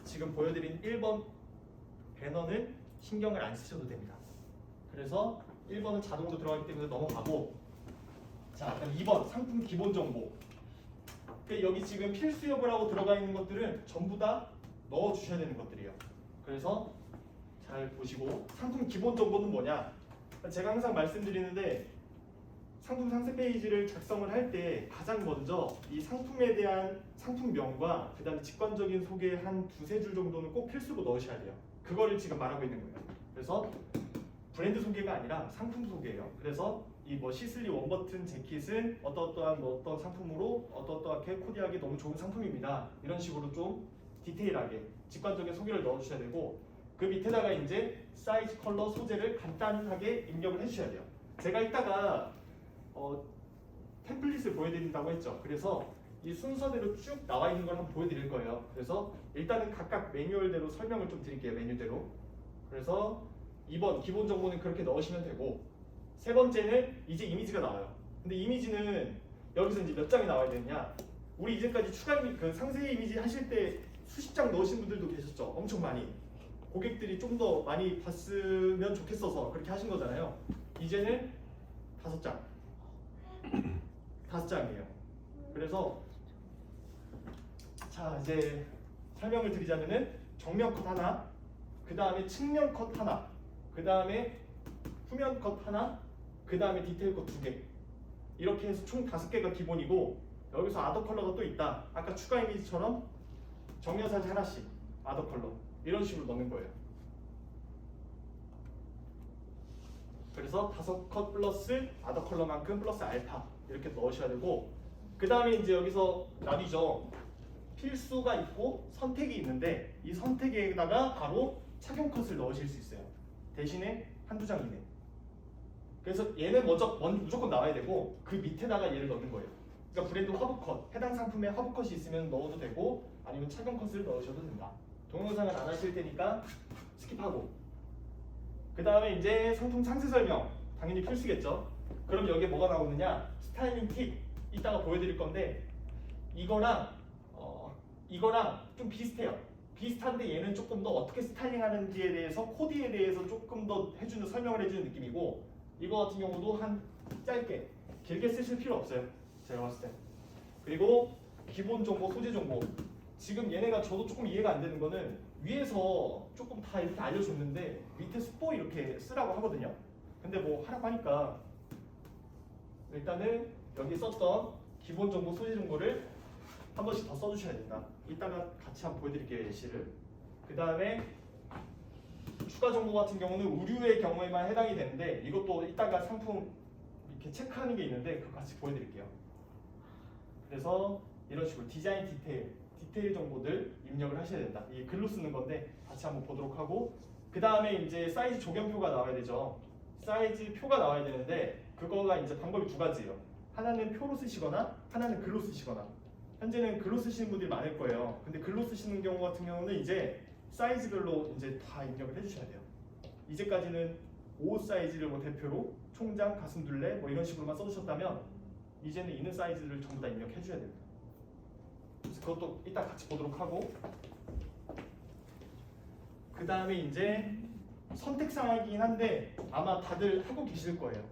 지금 보여드린 1번 배너는 신경을 안 쓰셔도 됩니다. 그래서 1번은 자동으로 들어가기 때문에 넘어가고 자 그럼 2번 상품 기본 정보 여기 지금 필수 여부라고 들어가 있는 것들은 전부 다 넣어주셔야 되는 것들이에요. 그래서 잘 보시고 상품 기본 정보는 뭐냐 제가 항상 말씀드리는데 상품 상세 페이지를 작성을 할 때 가장 먼저 이 상품에 대한 상품명과 그 다음에 직관적인 소개 한 두세 줄 정도는 꼭 필수로 넣으셔야 돼요. 그거를 지금 말하고 있는 거예요. 그래서 브랜드 소개가 아니라 상품 소개예요. 그래서 이 뭐 시슬리 원버튼 재킷은 어떠한 뭐 어떤 상품으로 어떠하게 코디하기 너무 좋은 상품입니다. 이런 식으로 좀 디테일하게 직관적인 소개를 넣어주셔야 되고 그 밑에다가 이제 사이즈, 컬러, 소재를 간단하게 입력을 해주셔야 돼요. 제가 이따가 템플릿을 보여드린다고 했죠. 그래서 이 순서대로 쭉 나와 있는 걸 한번 보여드릴 거예요. 그래서 일단은 각각 매뉴얼대로 설명을 좀 드릴게요. 메뉴대로. 그래서 2번 기본 정보는 그렇게 넣으시면 되고 세 번째는 이제 이미지가 나와요. 근데 이미지는 여기서 이제 몇 장이 나와야 되느냐? 우리 이제까지 추가 이미지, 그 상세 이미지 하실 때 수십 장 넣으신 분들도 계셨죠. 엄청 많이. 고객들이 좀 더 많이 봤으면 좋겠어서 그렇게 하신 거잖아요. 이제는 5장. 5장이에요. 그래서 자 이제 설명을 드리자면은 정면 컷 하나, 그 다음에 측면 컷 하나, 그 다음에 후면 컷 하나, 그 다음에 디테일 컷 2개. 이렇게 해서 총 5개가 기본이고 여기서 아더 컬러가 또 있다. 아까 추가 이미지처럼 정면 사진 하나씩 아더 컬러 이런 식으로 넣는 거예요. 그래서 5컷 플러스 아더 컬러만큼 플러스 알파 이렇게 넣으셔야 되고 그 다음에 이제 여기서 나뉘죠. 필수가 있고 선택이 있는데 이 선택에다가 바로 착용 컷을 넣으실 수 있어요. 대신에 한두 장 이내. 그래서 얘는 먼저 무조건 나와야 되고 그 밑에다가 얘를 넣는 거예요. 그러니까 브랜드 화보 컷, 해당 상품에 화보 컷이 있으면 넣어도 되고 아니면 착용 컷을 넣으셔도 된다. 동영상은 안 하실 테니까 스킵하고 그 다음에 이제 상품 상세 설명 당연히 필수겠죠. 그럼 여기에 뭐가 나오느냐? 스타일링 팁 이따가 보여드릴 건데 이거랑 좀 비슷해요. 비슷한데 얘는 조금 더 어떻게 스타일링하는지에 대해서 코디에 대해서 조금 더 설명을 해주는 느낌이고 이거 같은 경우도 한 짧게 길게 쓰실 필요 없어요. 제가 봤을 때. 그리고 기본 정보, 소재 정보. 지금 얘네가 저도 조금 이해가 안 되는 거는 위에서 조금 다 이렇게 알려줬는데 밑에 숙보 이렇게 쓰라고 하거든요. 근데 뭐 하라고 하니까 일단은 여기 썼던 기본 정보, 소재 정보를 한 번씩 더 써주셔야 된다. 이따가 같이 한번 보여드릴게요, 예시를. 그 다음에 추가 정보 같은 경우는 의류의 경우에만 해당이 되는데 이것도 이따가 상품 이렇게 체크하는 게 있는데 그거 같이 보여드릴게요. 그래서 이런 식으로 디자인 디테일 정보들 입력을 하셔야 된다. 이게 글로 쓰는 건데 같이 한번 보도록 하고 그 다음에 이제 사이즈 조경표가 나와야 되죠. 사이즈 표가 나와야 되는데 그거가 이제 방법이 2가지예요. 하나는 표로 쓰시거나 하나는 글로 쓰시거나. 현재는 글로 쓰시는 분들이 많을 거예요. 근데 글로 쓰시는 경우 같은 경우는 이제 사이즈별로 이제 다 입력을 해주셔야 돼요. 이제까지는 옷 사이즈를 뭐 대표로 총장, 가슴둘레 뭐 이런 식으로만 써주셨다면 이제는 있는 사이즈를 전부 다 입력해줘야 됩니다. 그래서 그것도 이따 같이 보도록 하고 그 다음에 이제 선택사항이긴 한데 아마 다들 하고 계실 거예요.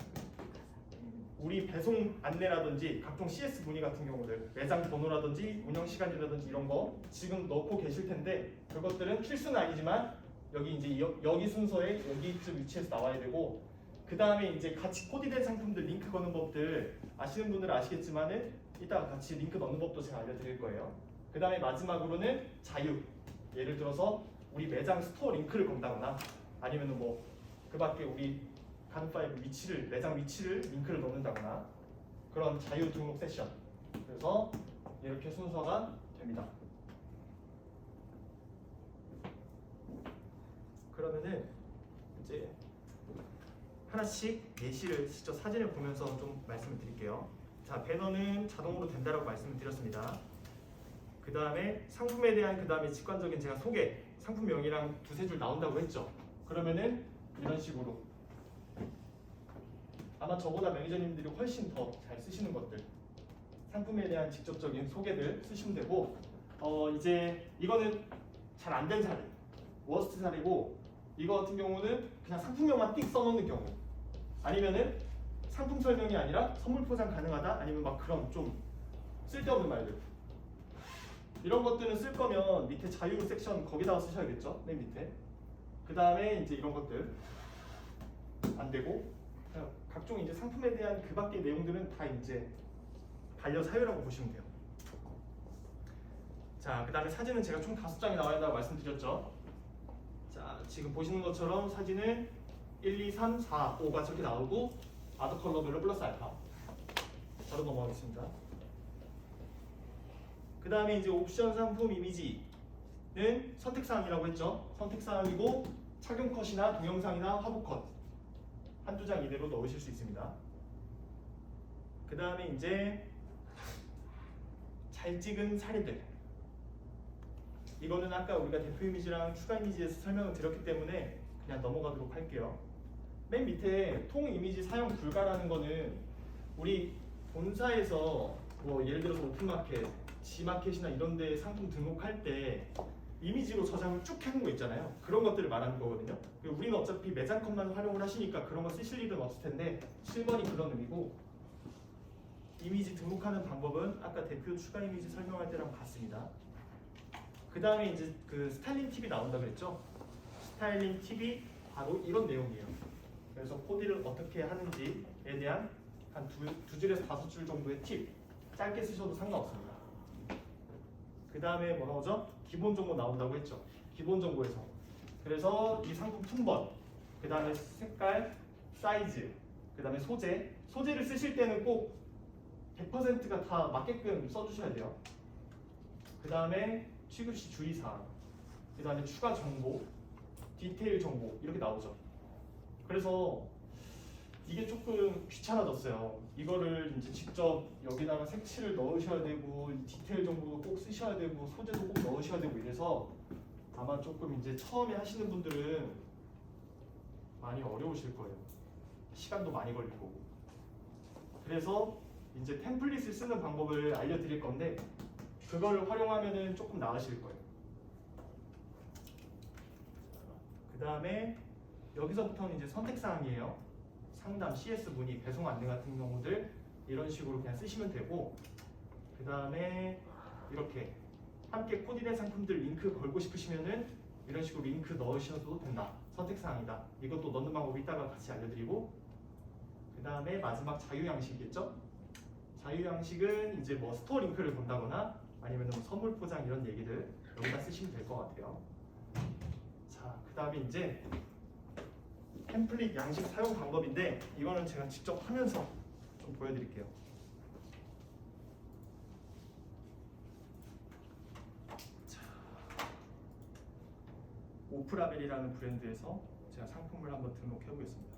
우리 배송 안내라든지 각종 CS 문의 같은 경우들 매장 번호라든지 운영 시간이라든지 이런 거 지금 넣고 계실 텐데 그것들은 필수는 아니지만 여기 이제 여기 순서에 여기쯤 위치해서 나와야 되고 그 다음에 이제 같이 코디된 상품들 링크 거는 법들 아시는 분들은 아시겠지만은 이따가 같이 링크 넣는 법도 제가 알려드릴 거예요. 그 다음에 마지막으로는 자유. 예를 들어서 우리 매장 스토어 링크를 건다거나 아니면은 뭐 그밖에 우리 간5 위치를 매장 위치를 링크를 넣는다거나 그런 자유 등록 세션. 그래서 이렇게 순서가 됩니다. 그러면은 이제 하나씩 예시를 직접 사진을 보면서 좀 말씀을 드릴게요. 자, 배너는 자동으로 된다라고 말씀을 드렸습니다. 그 다음에 상품에 대한 그 다음에 직관적인 제가 소개, 상품명이랑 2-3줄 나온다고 했죠. 그러면은 이런 식으로 아마 저보다 매니저님들이 훨씬 더 잘 쓰시는 것들 상품에 대한 직접적인 소개들 쓰시면 되고 이제 이거는 잘 안 된 사례, 워스트 사례고 이거 같은 경우는 그냥 상품명만 띡 써놓는 경우 아니면은 상품 설명이 아니라 선물 포장 가능하다 아니면 막 그런 좀 쓸데없는 말들 이런 것들은 쓸 거면 밑에 자유 섹션 거기다가 쓰셔야겠죠. 맨 밑에. 그 다음에 이제 이런 것들 안 되고 그냥 각종 이제 상품에 대한 그 밖의 내용들은 다 이제 반려 사유라고 보시면 돼요. 자, 그 다음에 사진은 제가 총 5장이 나와야 한다고 말씀드렸죠. 자, 지금 보시는 것처럼 사진은 1, 2, 3, 4, 5가 저렇게 나오고 아더 컬러별로 플러스 알파. 바로 넘어가겠습니다. 그 다음에 이제 옵션 상품 이미지는 선택사항이라고 했죠. 선택사항이고 착용 컷이나 동영상이나 화보 컷 한두 장 이내로 넣으실 수 있습니다. 그 다음에 이제 잘 찍은 사례들 이거는 아까 우리가 대표 이미지랑 추가 이미지에서 설명을 드렸기 때문에 그냥 넘어가도록 할게요. 맨 밑에 통 이미지 사용 불가라는 거는 우리 본사에서 뭐 예를 들어서 오픈마켓, G마켓이나 이런 데 상품 등록할 때 이미지로 저장을 쭉 해놓은 거 있잖아요. 그런 것들을 말하는 거거든요. 그리고 우리는 어차피 매장 컷만 활용을 하시니까 그런 거 쓰실 일은 없을 텐데 7번이 그런 의미고, 이미지 등록하는 방법은 아까 대표 추가 이미지 설명할 때랑 같습니다. 그 다음에 이제 그 스타일링 팁이 나온다 그랬죠. 스타일링 팁이 바로 이런 내용이에요. 그래서 코디를 어떻게 하는지에 대한 한 두 줄에서 5줄 정도의 팁, 짧게 쓰셔도 상관없습니다. 그 다음에 뭐 나오죠? 기본 정보 나온다고 했죠. 기본 정보에서. 그래서 이 상품 품번, 그 다음에 색깔, 사이즈, 그 다음에 소재. 소재를 쓰실 때는 꼭 100%가 다 맞게끔 써주셔야 돼요. 그 다음에 취급 시 주의사항, 그 다음에 추가 정보, 디테일 정보 이렇게 나오죠. 그래서 이게 조금 귀찮아졌어요. 이거를 이제 직접 여기다가 색칠을 넣으셔야 되고 디테일 정보도 꼭 쓰셔야 되고 소재도 꼭 넣으셔야 되고 이래서 아마 조금 이제 처음에 하시는 분들은 많이 어려우실 거예요. 시간도 많이 걸릴 거고. 그래서 이제 템플릿을 쓰는 방법을 알려드릴 건데 그걸 활용하면은 조금 나으실 거예요. 그 다음에 여기서부터는 이제 선택사항이에요. 상담, CS 문의, 배송 안내 같은 경우들 이런 식으로 그냥 쓰시면 되고, 그 다음에 이렇게 함께 코디된 상품들 링크 걸고 싶으시면은 이런 식으로 링크 넣으셔도 된다. 선택사항이다. 이것도 넣는 방법 이따가 같이 알려드리고, 그 다음에 마지막 자유양식이겠죠? 자유양식은 이제 뭐 스토어 링크를 본다거나 아니면 뭐 선물 포장 이런 얘기들 여기다 쓰시면 될 것 같아요. 자, 그 다음에 이제 템플릿 양식 사용 방법인데 이거는 제가 직접 하면서 좀 보여드릴게요. 자, 오프라벨이라는 브랜드에서 제가 상품을 한번 등록해 보겠습니다.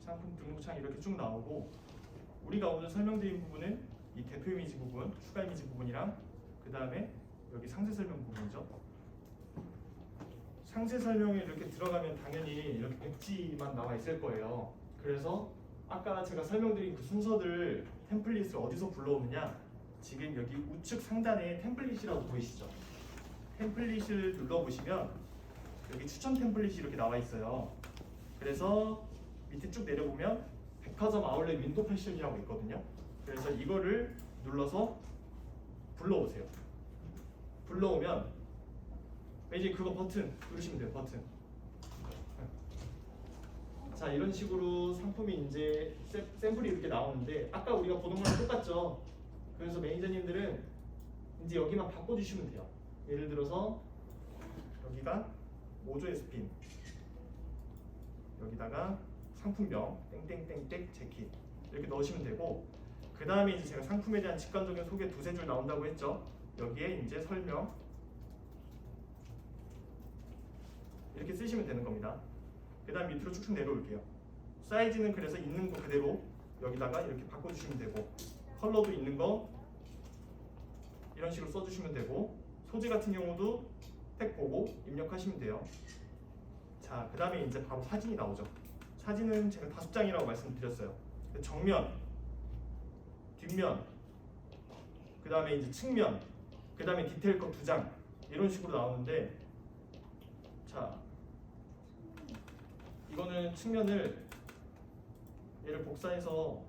상품 등록창이 이렇게 쭉 나오고, 우리가 오늘 설명드린 부분은 이 대표 이미지 부분, 추가 이미지 부분이랑 그 다음에 여기 상세 설명 부분이죠. 상세 설명에 이렇게 들어가면 당연히 이렇게 백지만 나와 있을 거예요. 그래서 아까 제가 설명드린 그 순서들 템플릿을 어디서 불러오느냐, 지금 여기 우측 상단에 템플릿이라고 보이시죠? 템플릿을 눌러보시면 여기 추천 템플릿이 이렇게 나와 있어요. 그래서 밑에 쭉 내려보면 백화점 아울렛 윈도우 패션이라고 있거든요. 그래서 이거를 눌러서 불러오세요. 불러오면 이제 그거 버튼 누르시면 돼요. 버튼. 자, 이런 식으로 상품이 이제 샘플이 이렇게 나오는데 아까 우리가 보던 거랑 똑같죠. 그래서 매니저님들은 이제 여기만 바꿔주시면 돼요. 예를 들어서 여기가 모조 에스핀, 여기다가 상품명 땡땡땡땡 재킷 이렇게 넣으시면 되고, 그 다음에 이제 제가 상품에 대한 직관적인 소개 두세 줄 나온다고 했죠. 여기에 이제 설명 이렇게 쓰시면 되는 겁니다. 그 다음 밑으로 쭉쭉 내려올게요. 사이즈는 그래서 있는 거 그대로 여기다가 이렇게 바꿔주시면 되고, 컬러도 있는 거 이런 식으로 써주시면 되고, 소재 같은 경우도 택 보고 입력하시면 돼요. 자, 그 다음에 이제 바로 사진이 나오죠. 사진은 제가 5장이라고 말씀드렸어요. 정면, 뒷면, 그 다음에 이제 측면, 그 다음에 디테일 컷 2장 이런 식으로 나오는데, 자, 이거는 측면을 얘를 복사해서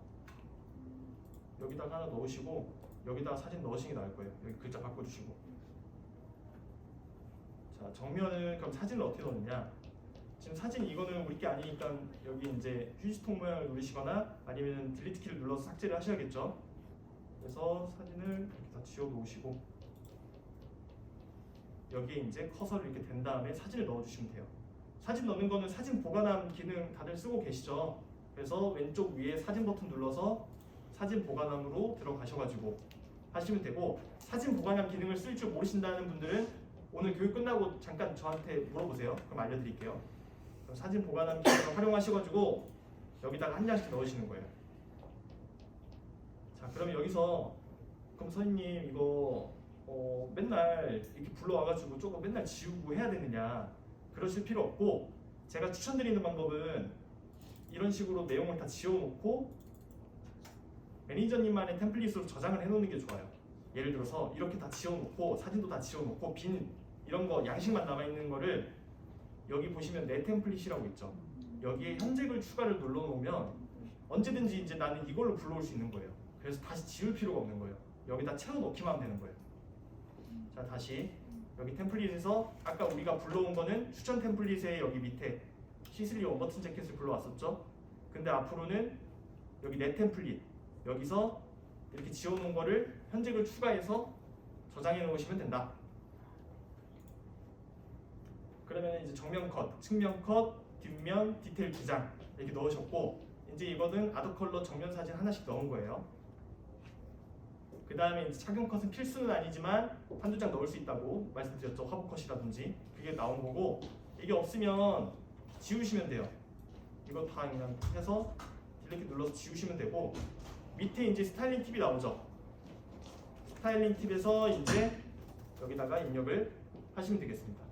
여기다가 하나 넣으시고 여기다가 사진 넣으시는 게 나을 거예요. 여기 글자 바꿔주시고. 자, 정면은 그럼 사진을 어떻게 넣느냐? 지금 사진 이거는 우리 게 아니니까 여기 이제 휴지통 모양을 누르시거나 아니면 딜리트 키를 눌러서 삭제를 하셔야겠죠. 그래서 사진을 이렇게 다 지워 놓으시고 여기에 이제 커서를 이렇게 댄 다음에 사진을 넣어주시면 돼요. 사진 넣는 거는 사진 보관함 기능 다들 쓰고 계시죠? 그래서 왼쪽 위에 사진 버튼 눌러서 사진 보관함으로 들어가셔가지고 하시면 되고, 사진 보관함 기능을 쓸 줄 모르신다는 분들은 오늘 교육 끝나고 잠깐 저한테 물어보세요. 그럼 알려드릴게요. 그럼 사진 보관함 기능을 활용하셔가지고 여기다가 한 장씩 넣으시는 거예요. 자, 그러면 여기서 그럼 선생님 이거 맨날 이렇게 불러와가지고 조금 맨날 지우고 해야 되느냐, 그러실 필요 없고, 제가 추천드리는 방법은 이런 식으로 내용을 다 지워놓고 매니저님만의 템플릿으로 저장을 해놓는 게 좋아요. 예를 들어서 이렇게 다 지워놓고 사진도 다 지워놓고 빈 이런 거 양식만 남아있는 거를 여기 보시면 내 템플릿이라고 있죠. 여기에 현재글 추가를 눌러놓으면 언제든지 이제 나는 이걸로 불러올 수 있는 거예요. 그래서 다시 지울 필요가 없는 거예요. 여기다 채워넣기만 하면 되는 거예요. 자, 다시 여기 템플릿에서 아까 우리가 불러온 거는 추천 템플릿에 여기 밑에 시슬리 원버튼 재킷을 불러왔었죠. 근데 앞으로는 여기 내 템플릿 여기서 이렇게 지워놓은 거를 현재글 추가해서 저장해 놓으시면 된다. 그러면 이제 정면 컷, 측면 컷, 뒷면 디테일 2장 이렇게 넣으셨고 이제 이거는 아더 컬러 정면 사진 하나씩 넣은 거예요. 그 다음에 이제 착용 컷은 필수는 아니지만 한두 장 넣을 수 있다고 말씀드렸죠. 화보 컷이라든지 그게 나온 거고 이게 없으면 지우시면 돼요. 이거 다 그냥 해서 딜리트 눌러서 지우시면 되고 밑에 이제 스타일링 팁이 나오죠. 스타일링 팁에서 이제 여기다가 입력을 하시면 되겠습니다.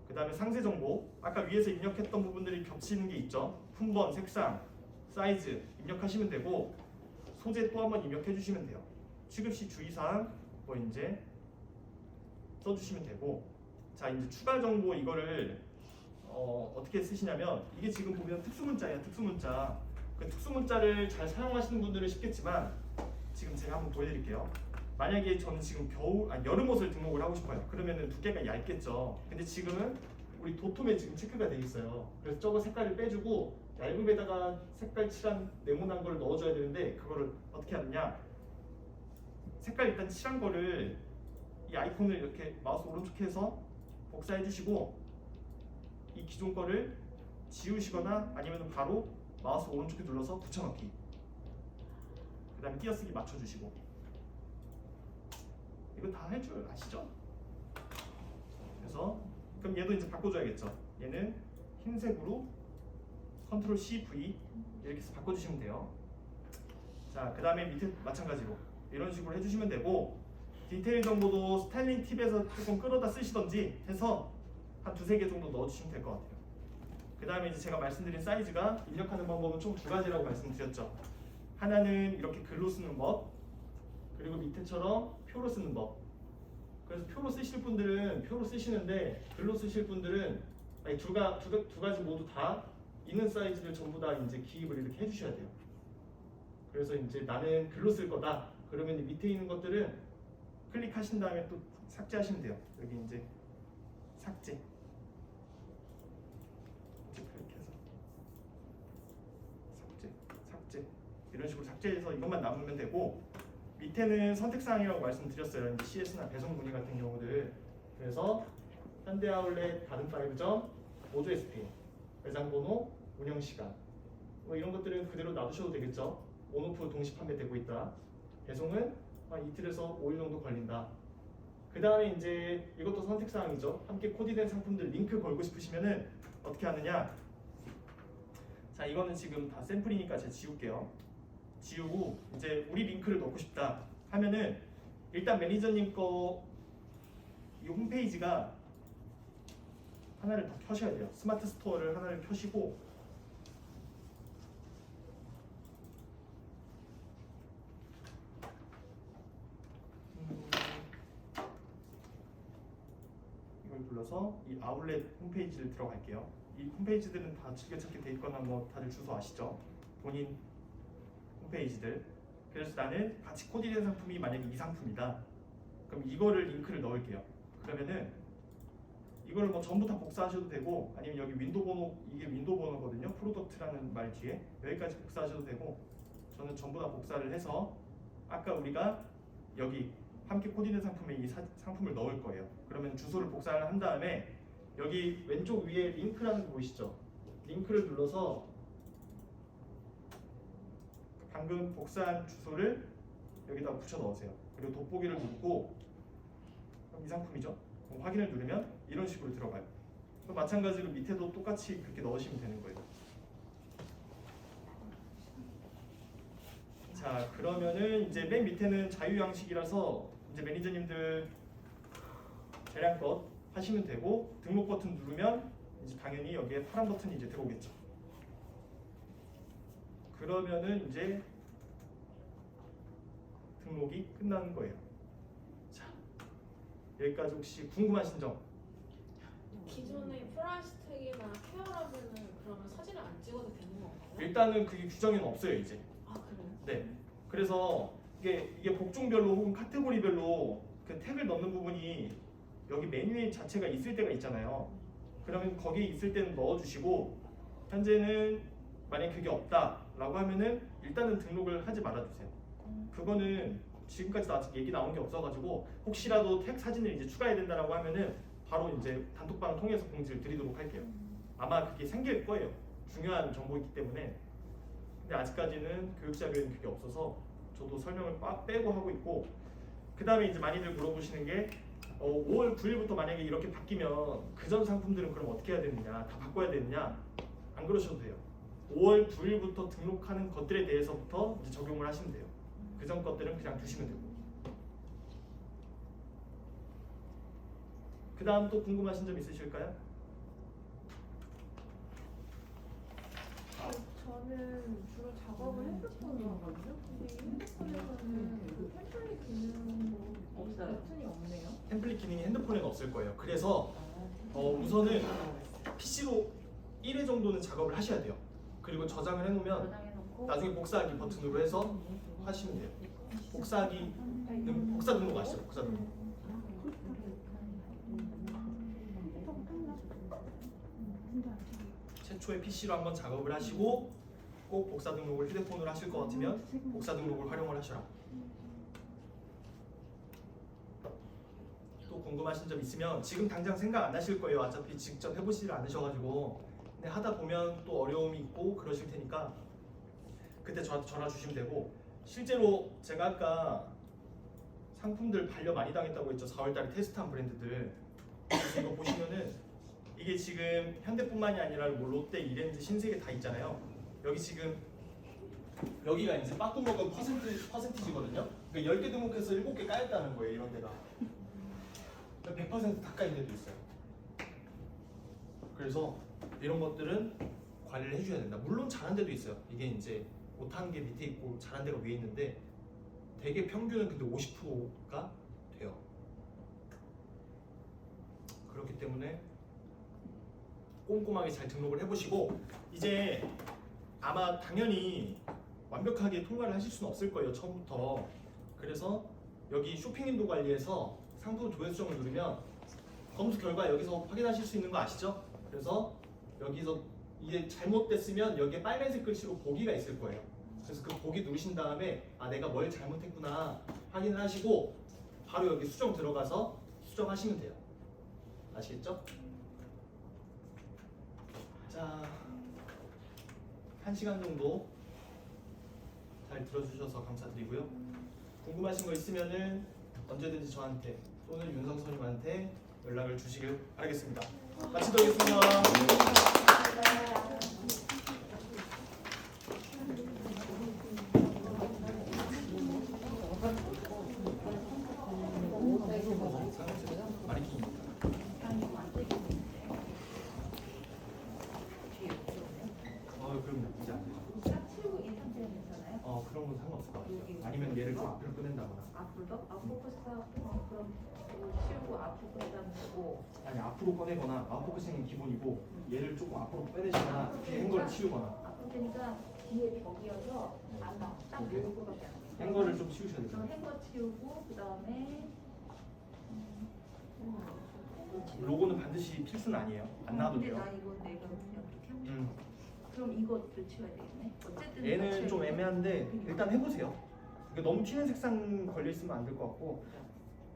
그 다음에 상세 정보 아까 위에서 입력했던 부분들이 겹치는 게 있죠. 품번, 색상, 사이즈 입력하시면 되고 소재 또 한번 입력해 주시면 돼요. 취급 시 주의사항 뭐 이제 써주시면 되고 자 이제 추가 정보 이거를 어떻게 쓰시냐면 이게 지금 보면 특수문자예요. 특수문자 그 특수문자를 잘 사용하시는 분들은 쉽겠지만 지금 제가 한번 보여드릴게요. 만약에 저는 지금 여름 옷을 등록을 하고 싶어요. 그러면은 두께가 얇겠죠. 근데 지금은 우리 도톰에 지금 체크가 돼 있어요. 그래서 저거 색깔을 빼주고 얇음에다가 색깔 칠한 네모난 걸 넣어줘야 되는데 그거를 어떻게 하느냐? 색깔 일단 칠한 거를 이 아이콘을 이렇게 마우스 오른쪽 해서 복사해 주시고 이 기존 거를 지우시거나 아니면 바로 마우스 오른쪽에 눌러서 붙여넣기. 그 다음에 띄어쓰기 맞춰주시고 이거 다 할 줄 아시죠? 그래서 그럼 얘도 이제 바꿔줘야겠죠. 얘는 흰색으로 컨트롤 C, V 이렇게 해서 바꿔주시면 돼요. 자, 그 다음에 밑에 마찬가지로 이런 식으로 해주시면 되고 디테일 정보도 스타일링 팁에서 조금 끌어다 쓰시던지 해서 한 두세 개 정도 넣어주시면 될 것 같아요. 그 다음에 이제 제가 말씀드린 사이즈가 입력하는 방법은 총 두 가지라고 말씀드렸죠. 하나는 이렇게 글로 쓰는 법, 그리고 밑에처럼 표로 쓰는 법. 그래서 표로 쓰실 분들은 표로 쓰시는데 글로 쓰실 분들은 아니 두 가지 모두 다 있는 사이즈를 전부 다 이제 기입을 이렇게 해주셔야 돼요. 그래서 이제 나는 글로 쓸 거다. 그러면 이 밑에 있는 것들은 클릭하신 다음에 또 삭제하시면 돼요. 여기 이제 삭제. 이렇게 해서 삭제 이런 식으로 삭제해서 이것만 남으면 되고 밑에는 선택사항이라고 말씀드렸어요. 이제 CS나 배송 문의 같은 경우들. 그래서 현대아울렛 다른 5점 보조 SPA 매장번호, 운영시간 뭐 이런 것들은 그대로 놔두셔도 되겠죠. 온오프 동시 판매되고 있다. 배송은 이틀에서 5일 정도 걸린다. 그 다음에 이제 이것도 선택사항이죠. 함께 코디된 상품들 링크 걸고 싶으시면은 어떻게 하느냐. 자, 이거는 지금 다 샘플이니까 제가 지울게요. 지우고 이제 우리 링크를 넣고 싶다 하면은 일단 매니저님 거 이 홈페이지가 하나를 더 켜셔야 돼요. 스마트 스토어를 하나를 켜시고 이걸 눌러서 이 아울렛 홈페이지를 들어갈게요. 이 홈페이지들은 다 즐겨찾기 돼 있거나 뭐 다들 주소 아시죠? 본인 홈페이지들. 그래서 나는 같이 코디된 상품이 만약에 이 상품이다. 그럼 이거를 링크를 넣을게요. 그러면은 이걸 뭐 전부 다 복사하셔도 되고 아니면 여기 윈도우 번호 이게 윈도우 번호거든요. 프로덕트라는 말 뒤에 여기까지 복사하셔도 되고 저는 전부 다 복사를 해서 아까 우리가 여기 함께 코디된 상품에 이 상품을 넣을 거예요. 그러면 주소를 복사를 한 다음에 여기 왼쪽 위에 링크라는 거 보이시죠? 링크를 눌러서 방금 복사한 주소를 여기다 붙여 넣으세요. 그리고 돋보기를 누르고 그럼 이 상품이죠? 그럼 확인을 누르면 이런 식으로 들어가요. 그럼 마찬가지로 밑에도 똑같이 그렇게 넣으시면 되는 거예요. 자, 그러면은 이제 맨 밑에는 자유 양식이라서 이제 매니저님들 재량껏 하시면 되고 등록 버튼 누르면 이제 당연히 여기에 파란 버튼이 이제 들어오겠죠. 그러면은 이제 등록이 끝나는 거예요. 자, 여기까지 혹시 궁금하신 점? 기존의 플라스틱이나 케어라면은 그러면 사진을 안 찍어도 되는 건가요? 일단은 그게 규정에는 없어요 이제. 아 그래요? 네. 그래서 이게 복종별로 혹은 카테고리별로 그 태그를 넣는 부분이 여기 메뉴 자체가 있을 때가 있잖아요. 그러면 거기 있을 때는 넣어주시고 현재는 만약 그게 없다라고 하면은 일단은 등록을 하지 말아주세요. 그거는 지금까지 아직 얘기 나온 게 없어가지고 혹시라도 택 사진을 이제 추가해야 된다라고 하면은 바로 이제 단톡방 통해서 공지를 드리도록 할게요. 아마 그게 생길 거예요. 중요한 정보이기 때문에. 근데 아직까지는 교육 자료에는 그게 없어서 저도 설명을 빡 빼고 하고 있고, 그 다음에 이제 많이들 물어보시는 게 5월 9일부터 만약에 이렇게 바뀌면 그전 상품들은 그럼 어떻게 해야 되느냐, 다 바꿔야 되느냐? 안 그러셔도 돼요. 5월 9일부터 등록하는 것들에 대해서부터 이제 적용을 하시면 돼요. 그전 것들은 그냥 두시면 되고. 그 다음 또 궁금하신 점 있으실까요? 저는 주로 작업을 핸드폰으로 하거든요. 근데 이 핸드폰에서는 그 템플릿 기능 없어요. 버튼이 없네요. 템플릿 기능이 핸드폰에는 없을 거예요. 그래서 우선은 PC로 1회 정도는 작업을 하셔야 돼요. 그리고 저장을 해놓으면 저장해놓고 나중에 복사하기 버튼으로 해서 하시면 돼요. 복사 등록 아시죠? 복사 등록. 최초에 PC로 한번 작업을 하시고 꼭 복사 등록을 휴대폰으로 하실 것 같으면 복사 등록을 활용을 하셔라. 또 궁금하신 점 있으면 지금 당장 생각 안 나실 거예요. 어차피 직접 해보시질 않으셔가지고. 근데 하다 보면 또 어려움이 있고 그러실 테니까 그때 저한테 전화 주시면 되고, 실제로 제가 아까 상품들 반려 많이 당했다고 했죠. 4월달에 테스트한 브랜드들. 그래서 이거 보시면은 이게 지금 현대뿐만이 아니라 뭐 롯데, 이랜드, 신세계 다 있잖아요. 여기 지금 여기가 이제 빠꾸 먹은 퍼센티지거든요. 그러니까 10개 등록해서 7개 까였다는 거예요. 이런 데가 100%다 까인 데도 있어요. 그래서 이런 것들은 관리를 해줘야 된다. 물론 잘한 데도 있어요. 이게 이제 못한 게 밑에 있고 잘한 데가 위에 있는데 되게 평균은 근데 50%가 돼요. 그렇기 때문에 꼼꼼하게 잘 등록을 해보시고, 이제 아마 당연히 완벽하게 통과를 하실 수는 없을 거예요, 처음부터. 그래서 여기 쇼핑 인도 관리에서 상품 조회수정을 누르면 검수 결과 여기서 확인하실 수 있는 거 아시죠? 그래서 여기서 이게 잘못됐으면 여기에 빨간색 글씨로 보기가 있을 거예요. 그래서 그 보기 누르신 다음에 아 내가 뭘 잘못했구나 확인을 하시고 바로 여기 수정 들어가서 수정하시면 돼요. 아시겠죠? 자, 1시간 정도 잘 들어주셔서 감사드리고요. 궁금하신 거 있으면은 언제든지 저한테 또는 윤성 선생님한테 연락을 주시길 바라겠습니다. 마치도록 하겠습니다. 그럼 이제 안 돼요. 치우고 이 상태는 괜찮아요? 그런 건 상관없을 것 같아요. 아니면 얘를 좀 앞으로 꺼낸다거나. 앞으로도? 앞포커스가 그럼 치우고 앞으로 꺼내면 되고. 아니 앞으로 꺼내거나 아웃포커싱은 기본이고 얘를 조금 앞으로 빼내시거나 뒤에 행거를 치우거나. 앞으로 되니까 뒤에 벽이어서 안 나와. 딱 요거밖에 안 돼. 행거를 좀 치우셔야 그럼 돼요. 행거 치우고 그 다음에 로고는 반드시 필수는 아니에요. 안 나와도 근데 돼요. 나 이거 내가 그냥 그렇게 하고 싶어. 그럼 이것도 치워야 되겠네. 어쨌든 얘는 이거 좀 치워야 애매한데 일단 해보세요. 이게 너무 튀는 색상 걸려 있으면 안 될 것 같고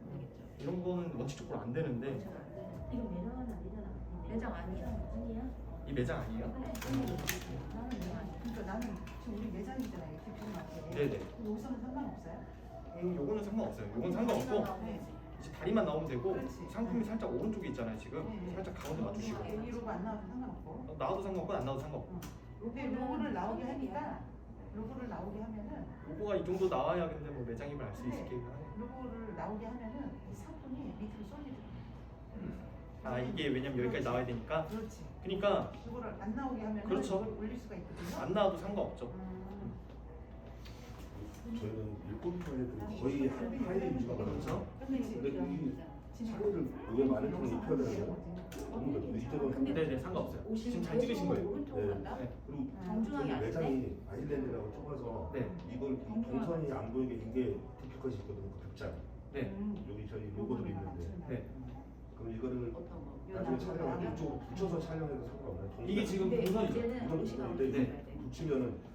되겠죠. 이런 거는 원칙적으로 안 되는데. 잘 안 되네. 이거 매장은 아니잖아. 매장 아니야. 아니야? 이 매장 아니에요? 나는 그러니까 나는 지금 우리 매장이잖아요. 대표님한테. 네네. 여기서는 상관없어요? 요거는 상관없어요. 요건 상관없고 네. 이제 다리만 나오면 되고 그렇지. 상품이 살짝 오른쪽에 있잖아요. 지금 네. 살짝 가운데 맞추시고 여기로가 안 나와도 상관없고. 나와도 상관없고 안 나와도 상관없고. 근데 로고를 나오게 하니까 로고를 나오게 하면은 로고가 이 정도 나와야 근데 뭐 매장임을 알 수 있겠긴 하네. 로고를 나오게 하면은 이 상품이 밑으로 쏠리더라고요. 아 이게 왜냐면 여기까지 나와야 되니까. 그렇지. 그러니까 이거를 안 나오게 하면은 그렇죠. 이걸 올릴 수가 있거든요. 안 나와도 상관없죠. 저희는 일본에서 거의 한 파일 위주가 많죠. 근데 이 상의를 왜 많은 통을 입혀야 되나요? 없는 이때는 네네 상관없어요. 지금 잘 찍으신 거예요. 오른쪽으로 간다? 네. 그리고 정중하게 저희 안 매장이 아일랜드라고 좁아서 네. 이걸 이 동선이 안 보이게 이게 디피컷이 있거든요. 그 극장 네. 여기 저희 로고들이 있는데 네. 그럼 이거를 어떤 거? 나중에 촬영할 때 이쪽으로 붙여서 촬영해도 상관없나요? 이게 지금 동선이죠. 이건 붙이는데 네. 붙이면은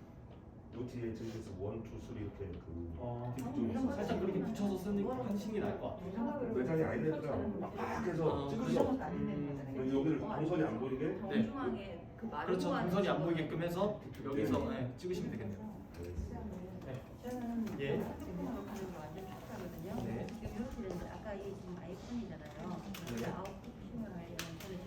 요 뒤에 저기서 1, 2, 3 이렇게 그 디피컷 살짝 그렇게 붙여서 하시는 게 나을 것 같아요. 매장이 아일랜드라 막 해서 찍으셔 여기를 동선이 안 보이게 정중하게 그 말을 그렇죠. 하는 동선이 안 거는 보이게끔 해서 여기서 네, 찍으시면 되겠네요. 저는 예. 핸드폰으로 가는 거 완전 좋다거든요. 네. 지금 이렇게 되는데 아까 이게 지금 아이폰이잖아요. 네. 아웃풋싱을 하려면 저는 지금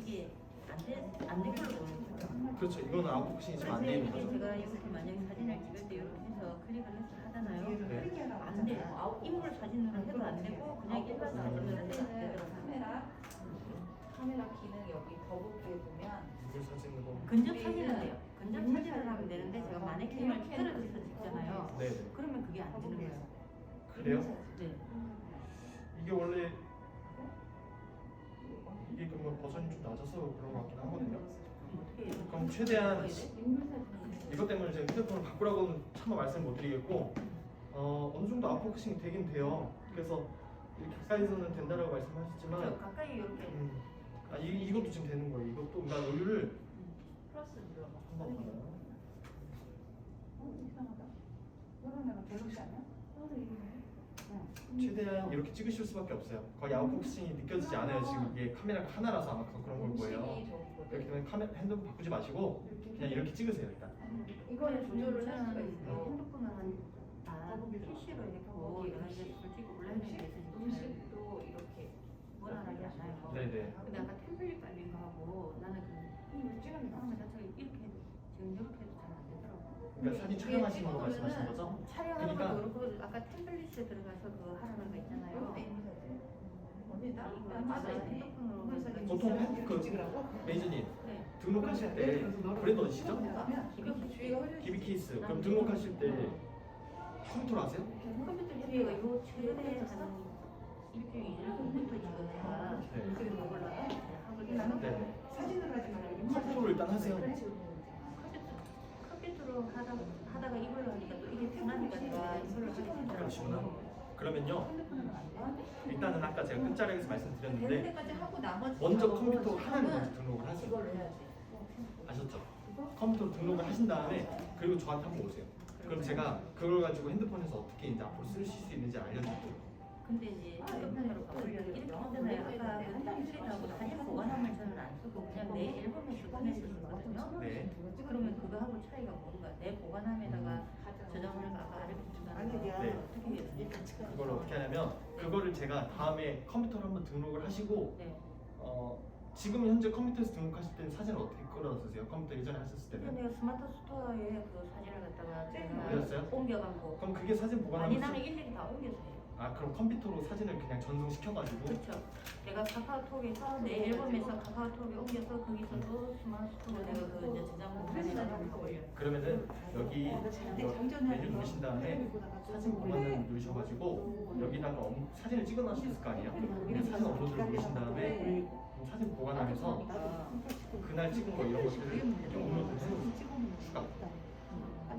이게 안될 걸로 보는 거예요. 그렇죠. 이거는 아웃복싱이 지금 안 그래서 되는 이게 거죠. 제가 이렇게 만약에 사진을 찍을 때 이렇게 해서 클릭을 해서 하잖아요. 네. 안 돼요. 인물 사진으로 해도 안 되고 그냥 일반 사진으로 해도 안 되더라고요. 카메라 기능 여기 더보기에 보면 이걸 사진으로. 근접 사진은 돼요. 근접 사진을 하면 되는데 제가 마네킹을 떨어져서 찍잖아요. 네. 그러면 그게 안 되는 거예요. 그래요? 네. 이게 원래 이게 그러면 버전이 좀 낮아서 그런 것 같긴 하거든요. 그럼 최대한 이것 때문에 제가 휴대폰을 바꾸라고는 차마 말씀 못 드리겠고 어느 정도 아웃포커싱이 되긴 돼요. 그래서 이렇게 가까이서는 된다라고 저 말씀하셨지만 가까이 이렇게 이것도 지금 되는 거예요. 이것도 그러니까 여유를 플러스 눌러봐. 한번 봐요. 이상하다. 이런 애가 갤럭시 아니야? 최대한 이렇게 찍으실 수밖에 없어요. 거의 아웃포커싱이 느껴지지 않아요. 지금 이게 카메라가 하나라서 아마 그런 걸 거예요. 이렇게 되면 핸드폰 바꾸지 마시고 그냥 이렇게 찍으세요 일단. 이거는 조절을 할 수가 있어. 핸드폰을 PC로 해놓고 내가 이제 솔직히 온라인에 대해서 음식도 이렇게 원활하게 안 하고. 네네. 근데 아까 템플릿 깔린 거 하고 나는 그 찍은 다음에 자체가 이렇게 해도 지금 이렇게 해도 잘 안 되더라고. 그러니까 사진 촬영하시는 거 말씀하시는 거죠? 촬영하는 그러니까- 것도 그렇고 아까 템플릿에 들어가서 그 하라는 거 있잖아요. 언니 나 이거 맞아 핸드폰으로 보통 메이저님 네. 등록하실 때 브랜드 어디시죠? 기백이 기비케이스. 그럼 등록하실 때 컴퓨터로 하세요? 컴퓨터 협회가 요 최근에 한 일주일 이전 컴퓨터 지금 내가 네. 지금 이걸로 하고 있는 네. 사진으로 하지 말고 컴퓨터로 일단 하세요. 컴퓨터로 하다가 이걸로 하니까 또 이게 편하니까 내가 이걸로 하게 그러시구나. 되더라고. 그러면요. 일단은 아까 제가 끝자락에서 되는 말씀드렸는데 데까지 하고 나머지 먼저 작업은 컴퓨터 하나를 하면 먼저 등록을 하세요. 이걸로 해야지. 아셨죠? 컴퓨터로 등록을 하신 다음에 그리고 저한테 한번 오세요. 그럼 제가 그걸 가지고 핸드폰에서 어떻게 이제 앞으로 쓰실 수 있는지 알려드릴게요. 근데 이제 핸드폰으로 바꾸려면 이렇게 하잖아요. 아까 그 템플릿하고 사진 보관함을 저는 안 쓰고 그냥 내 앨범에 저장해서 쓰거든요. 네. 그러면 그거하고 차이가 뭔가 내 보관함에다가 저장을 아까 이렇게 주잖아요. 네. 어떻게 해야 되지? 그걸 어떻게 하냐면 그거를 제가 다음에 컴퓨터로 한번 등록을 하시고 네. 지금 현재 컴퓨터에서 등록하실 때는 사진을 어떻게 끌어다 쓰세요? 컴퓨터 예전에 하셨을 근데 때는? 내가 스마트 스토어에 그 사진을 갖다가 올렸어요? 제가 옮겨갖고 그럼 그게 사진 아니 보관하면 나는 일일이 다 옮겨서 해요. 그럼 컴퓨터로 사진을 그냥 전송시켜가지고 그렇죠. 내가 카카오톡에서 내 앨범에서 카카오톡에 옮겨서 거기서 또 스마트 스토어 내가 그 이제 저장 공간에다가 올려. 그러면은 여기 메뉴 누르신 다음에 사진 보관을 누르셔가지고 여기다가 사진을 찍어놨을 거 아니에요? 근데 사진 업로드를 누르신 다음에 사진 보관하면서 그날 찍은 거 이런 것들을 이렇게 업로드를 해놓으세요. 추가.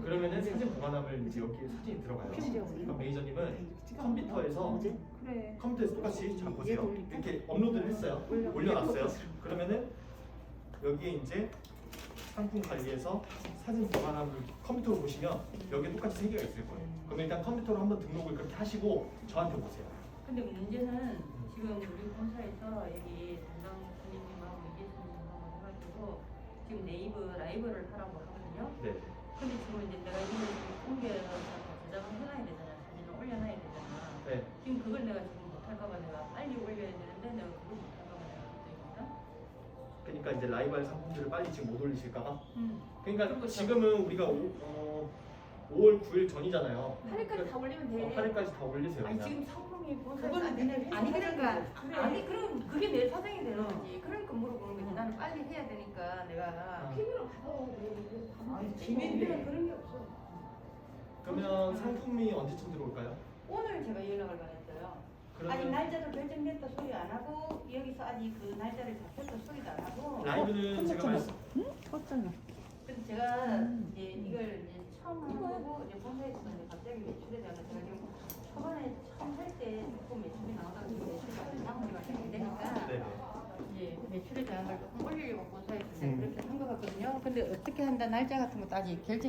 그러면은 사진 보관함을 이제 여기에 사진이 들어가요. 그럼 메이저님은 컴퓨터에서 똑같이 잘 보세요. 이렇게 업로드를 했어요. 올려놨어요. 그러면은 여기에 이제 상품 관리에서 사진 보관함을 컴퓨터로 보시면 여기에 똑같이 세 개가 있을 거예요. 그럼 일단 컴퓨터로 한번 등록을 그렇게 하시고 저한테 오세요. 근데 문제는 지금 우리 본사에서 여기 담당 선생님하고 이재수님하고 해가지고 지금 네이버 라이브를 하라고 하거든요. 네. 근데 지금 이제 내가 이걸 옮겨서 저장을 해놔야 되잖아. 사진을 올려놔야 되잖아. 네. 지금 그걸 내가 지금 못할까봐 내가 빨리 올려야 되는데 내가 그걸 못할까봐 내가 그랬거든. 그러니까 이제 라이벌 상품들을 빨리 지금 못 올리실까봐. 그러니까 그리고 지금은 우리가 5월 9일 전이잖아요. 8일까지 다 올리면 돼. 8일까지 다 올리세요. 아니 그냥. 지금 상품이 본사에서 그거는 니네 아니 그러니까 그래. 아니 그럼 그게 내 사정이 되는 거지. 그러니까 물어보는 거지. 나는 빨리 해야 되니까 내가 피부로 받아. 아니, 지민이는 그런 게 없어. 그러면 상품이 언제쯤 들어올까요? 오늘 제가 연락을 받았어요. 아직 그러면 날짜도 결정됐다 소리 안 하고 여기서 아직 그 날짜를 잡혔다 소리도 안 하고. 라이브는 제가 말씀 그래서 제가 이제 이걸 이제 처음 하는 거고 이제 본사에서 이제 갑자기 매출에 대한 제가 지금 초반에 처음 할 때 조금 매출이 나오다가 지금 매출이 안 나오니까 되니까 네네. 이제 매출에 대한 걸 조금 올리려고 본사에서 음. 그렇게 한 것 같거든요. 근데 어떻게 한다 날짜 같은 것도 아직 결정.